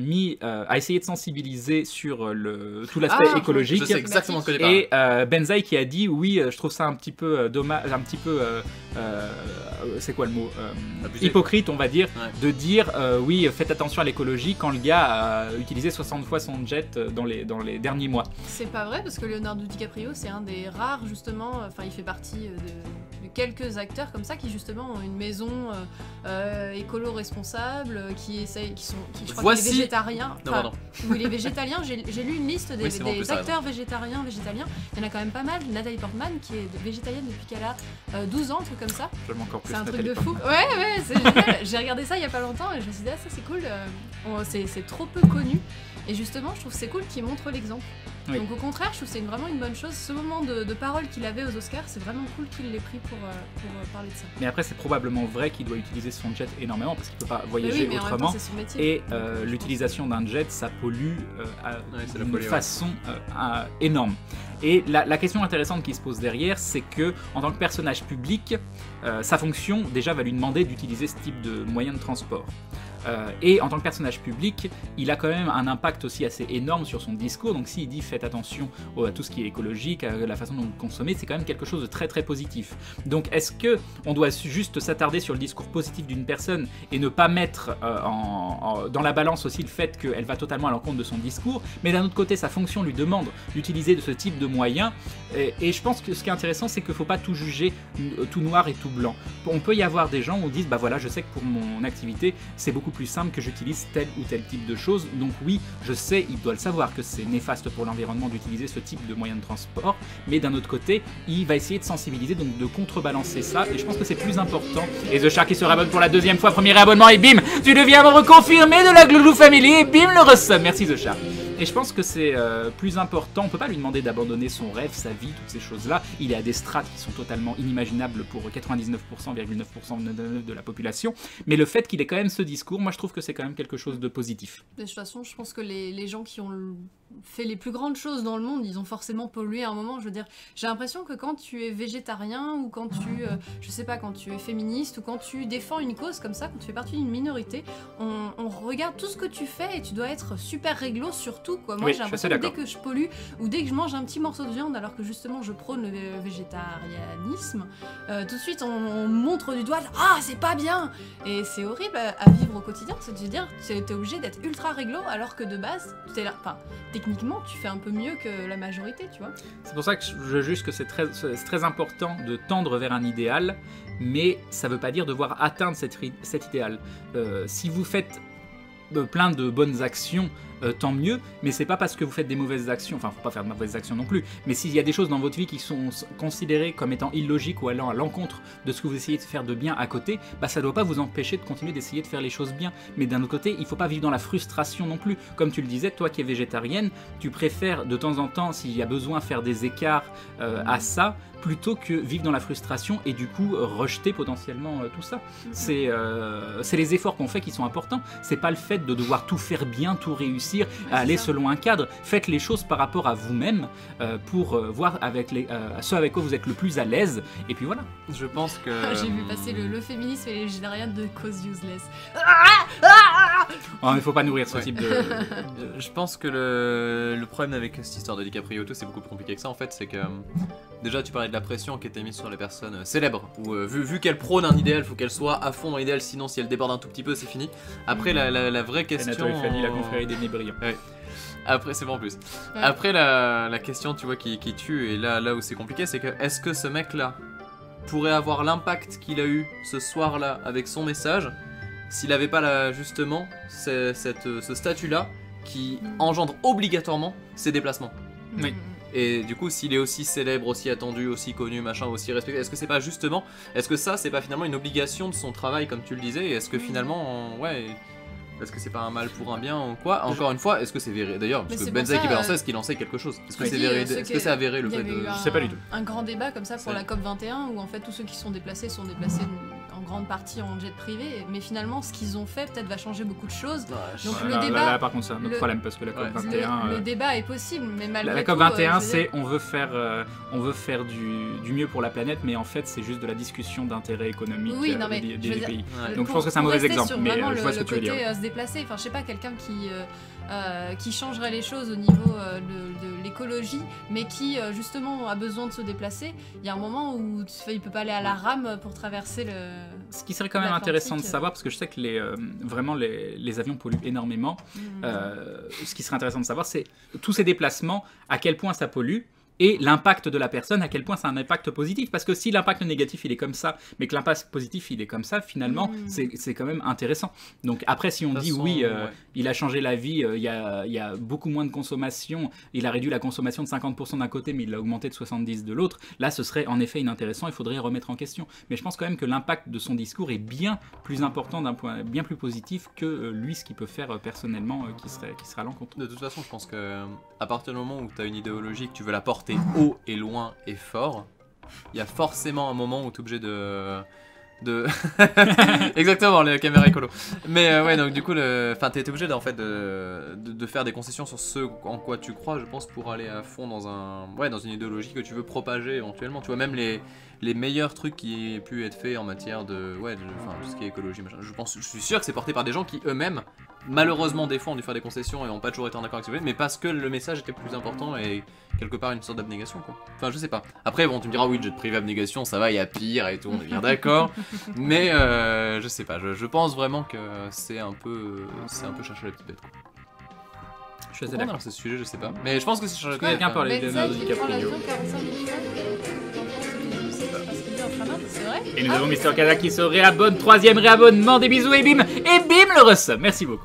essayé de sensibiliser sur tout l'aspect écologique. Je sais exactement ce que j'ai parlé. Et Benzaï qui a dit oui, je trouve ça un petit peu dommage, un petit peu c'est quoi le mot hypocrite, on va dire, de dire oui, faites attention à l'écologie quand le gars a utilisé 60 fois son jet dans les derniers mois. C'est pas vrai parce que Leonardo DiCaprio c'est un des rares justement, enfin il fait partie de quelques acteurs comme ça qui justement ont une maison écolo responsable, qui je crois qu'il est végétarien. Oui, il est végétalien. J'ai lu une liste des acteurs végétariens. Il y en a quand même pas mal. Nathalie Portman qui est végétalienne depuis qu'elle a 12 ans, un truc comme ça. C'est un truc de fou. Ouais, c'est génial. J'ai regardé ça il y a pas longtemps et je me suis dit ah ça c'est cool. C'est trop peu connu. Et justement, je trouve que c'est cool qu'il montre l'exemple. Oui. Donc au contraire, je trouve que c'est vraiment une bonne chose. Ce moment de parole qu'il avait aux Oscars, c'est vraiment cool qu'il l'ait pris pour parler de ça. Mais après, c'est probablement vrai qu'il doit utiliser son jet énormément parce qu'il ne peut pas voyager autrement. C'est son métier. Et l'utilisation d'un jet, ça pollue d'une façon énorme. Et la question intéressante qui se pose derrière, c'est que en tant que personnage public, sa fonction déjà va lui demander d'utiliser ce type de moyen de transport. Et en tant que personnage public, il a quand même un impact aussi assez énorme sur son discours. Donc s'il dit faites attention à tout ce qui est écologique, à la façon dont vous consommez, c'est quand même quelque chose de très très positif. Donc est-ce que on doit juste s'attarder sur le discours positif d'une personne et ne pas mettre dans la balance aussi le fait qu'elle va totalement à l'encontre de son discours, mais d'un autre côté sa fonction lui demande d'utiliser de ce type de moyens. Et je pense que ce qui est intéressant, c'est qu'il ne faut pas tout juger tout noir et tout blanc. On peut y avoir des gens où on dit bah voilà, je sais que pour mon activité c'est beaucoup plus simple que j'utilise tel ou tel type de choses, donc oui, je sais, il doit le savoir que c'est néfaste pour l'environnement d'utiliser ce type de moyen de transport, mais d'un autre côté, il va essayer de sensibiliser, donc de contrebalancer ça, et je pense que c'est plus important. Et The Shark qui se réabonne pour la deuxième fois, premier réabonnement, et bim, tu deviens membre confirmé de la Glouglou Family, et bim, le resub. Merci The Shark. Et je pense que c'est plus important, on peut pas lui demander d'abandonner son rêve, sa vie, toutes ces choses-là. Il est à des strates qui sont totalement inimaginables pour 99,9% de la population. Mais le fait qu'il ait quand même ce discours, moi je trouve que c'est quand même quelque chose de positif. De toute façon, je pense que les gens qui ont fait les plus grandes choses dans le monde, ils ont forcément pollué à un moment. Je veux dire, j'ai l'impression que quand tu es végétarien ou quand tu, je sais pas, quand tu es féministe ou quand tu défends une cause comme ça, quand tu fais partie d'une minorité, on regarde tout ce que tu fais et tu dois être super réglo sur tout, quoi. Moi, j'ai l'impression que dès que je pollue ou dès que je mange un petit morceau de viande alors que justement je prône le végétarianisme, tout de suite on montre du doigt, ah c'est pas bien, et c'est horrible à vivre au quotidien. C'est de dire, t'es obligé d'être ultra réglo alors que de base, t'es là, enfin, techniquement tu fais un peu mieux que la majorité, tu vois. C'est pour ça que je juge que c'est très important de tendre vers un idéal, mais ça veut pas dire devoir atteindre cet idéal. Si vous faites plein de bonnes actions, tant mieux, mais c'est pas parce que vous faites des mauvaises actions, enfin faut pas faire de mauvaises actions non plus, mais s'il y a des choses dans votre vie qui sont considérées comme étant illogiques ou allant à l'encontre de ce que vous essayez de faire de bien à côté, bah ça doit pas vous empêcher de continuer d'essayer de faire les choses bien. Mais d'un autre côté, il faut pas vivre dans la frustration non plus. Comme tu le disais, toi qui es végétarienne, tu préfères de temps en temps, s'il y a besoin, faire des écarts à ça, plutôt que vivre dans la frustration et du coup rejeter potentiellement tout ça. C'est les efforts qu'on fait qui sont importants. C'est pas le fait de devoir tout faire bien, tout réussir, aller selon un cadre. Faites les choses par rapport à vous-même pour voir avec ceux avec quoi vous êtes le plus à l'aise. Et puis voilà. Je pense que... J'ai vu passer le féminisme et les végétariens de cause useless. Oh, il faut pas nourrir ce type de... Je pense que le problème avec cette histoire de DiCaprio, c'est beaucoup plus compliqué que ça en fait. C'est que déjà tu parlais de la pression qui était mise sur les personnes célèbres, où vu qu'elles prônent un idéal, il faut qu'elles soient à fond dans l'idéal, sinon si elles débordent un tout petit peu c'est fini. Après la vraie question... Anatole Fanny, la confrérie des Nébrillants. Ouais. Après c'est bon en plus. Ouais. Après la question tu vois qui tue, et là où c'est compliqué, c'est que est-ce que ce mec là pourrait avoir l'impact qu'il a eu ce soir là avec son message s'il avait pas là, justement ce statut-là qui engendre obligatoirement ses déplacements. Oui. Et du coup, s'il est aussi célèbre, aussi attendu, aussi connu, machin, aussi respecté, est-ce que c'est pas justement, est-ce que ça, c'est pas finalement une obligation de son travail, comme tu le disais, et est-ce que finalement, ouais, est-ce que c'est pas un mal pour un bien ou quoi? Encore une fois, est-ce que c'est véré? D'ailleurs, parce Mais que c'est Benzaï pour qui ça, balançait, est-ce qu'il en sait quelque chose? Est-ce que Oui, c'est véré? ceux Est-ce qui- que c'est avéré le Il y fait avait de. eu Je sais pas du tout. un grand débat comme ça pour C'est- la COP21 où en fait tous ceux qui sont déplacés en grande partie en jet privé, mais finalement ce qu'ils ont fait peut-être va changer beaucoup de choses. Donc le Là, débat, là, par contre, c'est un autre le- problème parce que la Ouais. COP21. le débat est possible, mais malgré La tout, COP21, je veux dire, c'est on veut faire du mieux pour la planète, mais en fait, c'est juste de la discussion d'intérêt économique Oui, non, mais des je veux dire, pays. Ouais. Donc je pense que c'est un pour mauvais rester exemple, sur mais vraiment je vois ce que le tu veux dire. côté se déplacer, enfin je sais pas, quelqu'un qui changerait les choses au niveau de l'écologie, mais qui justement a besoin de se déplacer. Il y a un moment où il peut pas aller à la rame pour traverser le. Ce qui serait quand même l'Atlantique. intéressant de savoir, parce que je sais que vraiment les avions polluent énormément, ce qui serait intéressant de savoir, c'est tous ces déplacements, à quel point ça pollue, et l'impact de la personne, à quel point c'est un impact positif. Parce que si l'impact négatif il est comme ça, mais que l'impact positif il est comme ça, finalement, c'est quand même intéressant. Donc après, si on De toute dit façon, oui, ouais. il a changé la vie, il y a beaucoup moins de consommation, il a réduit la consommation de 50% d'un côté, mais il l'a augmenté de 70% de l'autre, là ce serait en effet inintéressant, il faudrait remettre en question. Mais je pense quand même que l'impact de son discours est bien plus important, d'un point bien plus positif que lui, ce qu'il peut faire personnellement, qui serait à l'encontre. De toute façon, je pense que à partir du moment où tu as une idéologie, que tu veux la porter haut et loin et fort, il y a forcément un moment où tu es obligé de... Exactement, la caméra écolo. Mais ouais, donc du coup, t'es obligé en fait de faire des concessions sur ce en quoi tu crois, je pense, pour aller à fond dans une idéologie que tu veux propager éventuellement. Tu vois, même les meilleurs trucs qui aient pu être faits en matière tout ce qui est écologie, machin. Je suis sûr que c'est porté par des gens qui eux-mêmes, malheureusement, des fois ont dû faire des concessions et n'ont pas toujours été en accord avec ce que je voulais, mais parce que le message était plus important et quelque part une sorte d'abnégation, quoi. Enfin, je sais pas. Après, bon, tu me diras, oui, jet privé, abnégation, ça va, il y a pire et tout, on est bien d'accord. Mais je sais pas, je pense vraiment que c'est un peu chercher la petite bête, quoi. Je suis assez Pourquoi on a d'accord. lancé ce sujet, je sais pas. Mais je pense que c'est chercher la petite Quelqu'un bête. parlait de Benzaï Leonardo qui prend DiCaprio. l'avion 45 minutes, parce qu'il vit en train c'est vrai? Et nous avons Mister Kaza qui se réabonne, troisième réabonnement, des bisous et bim le resub. Merci beaucoup.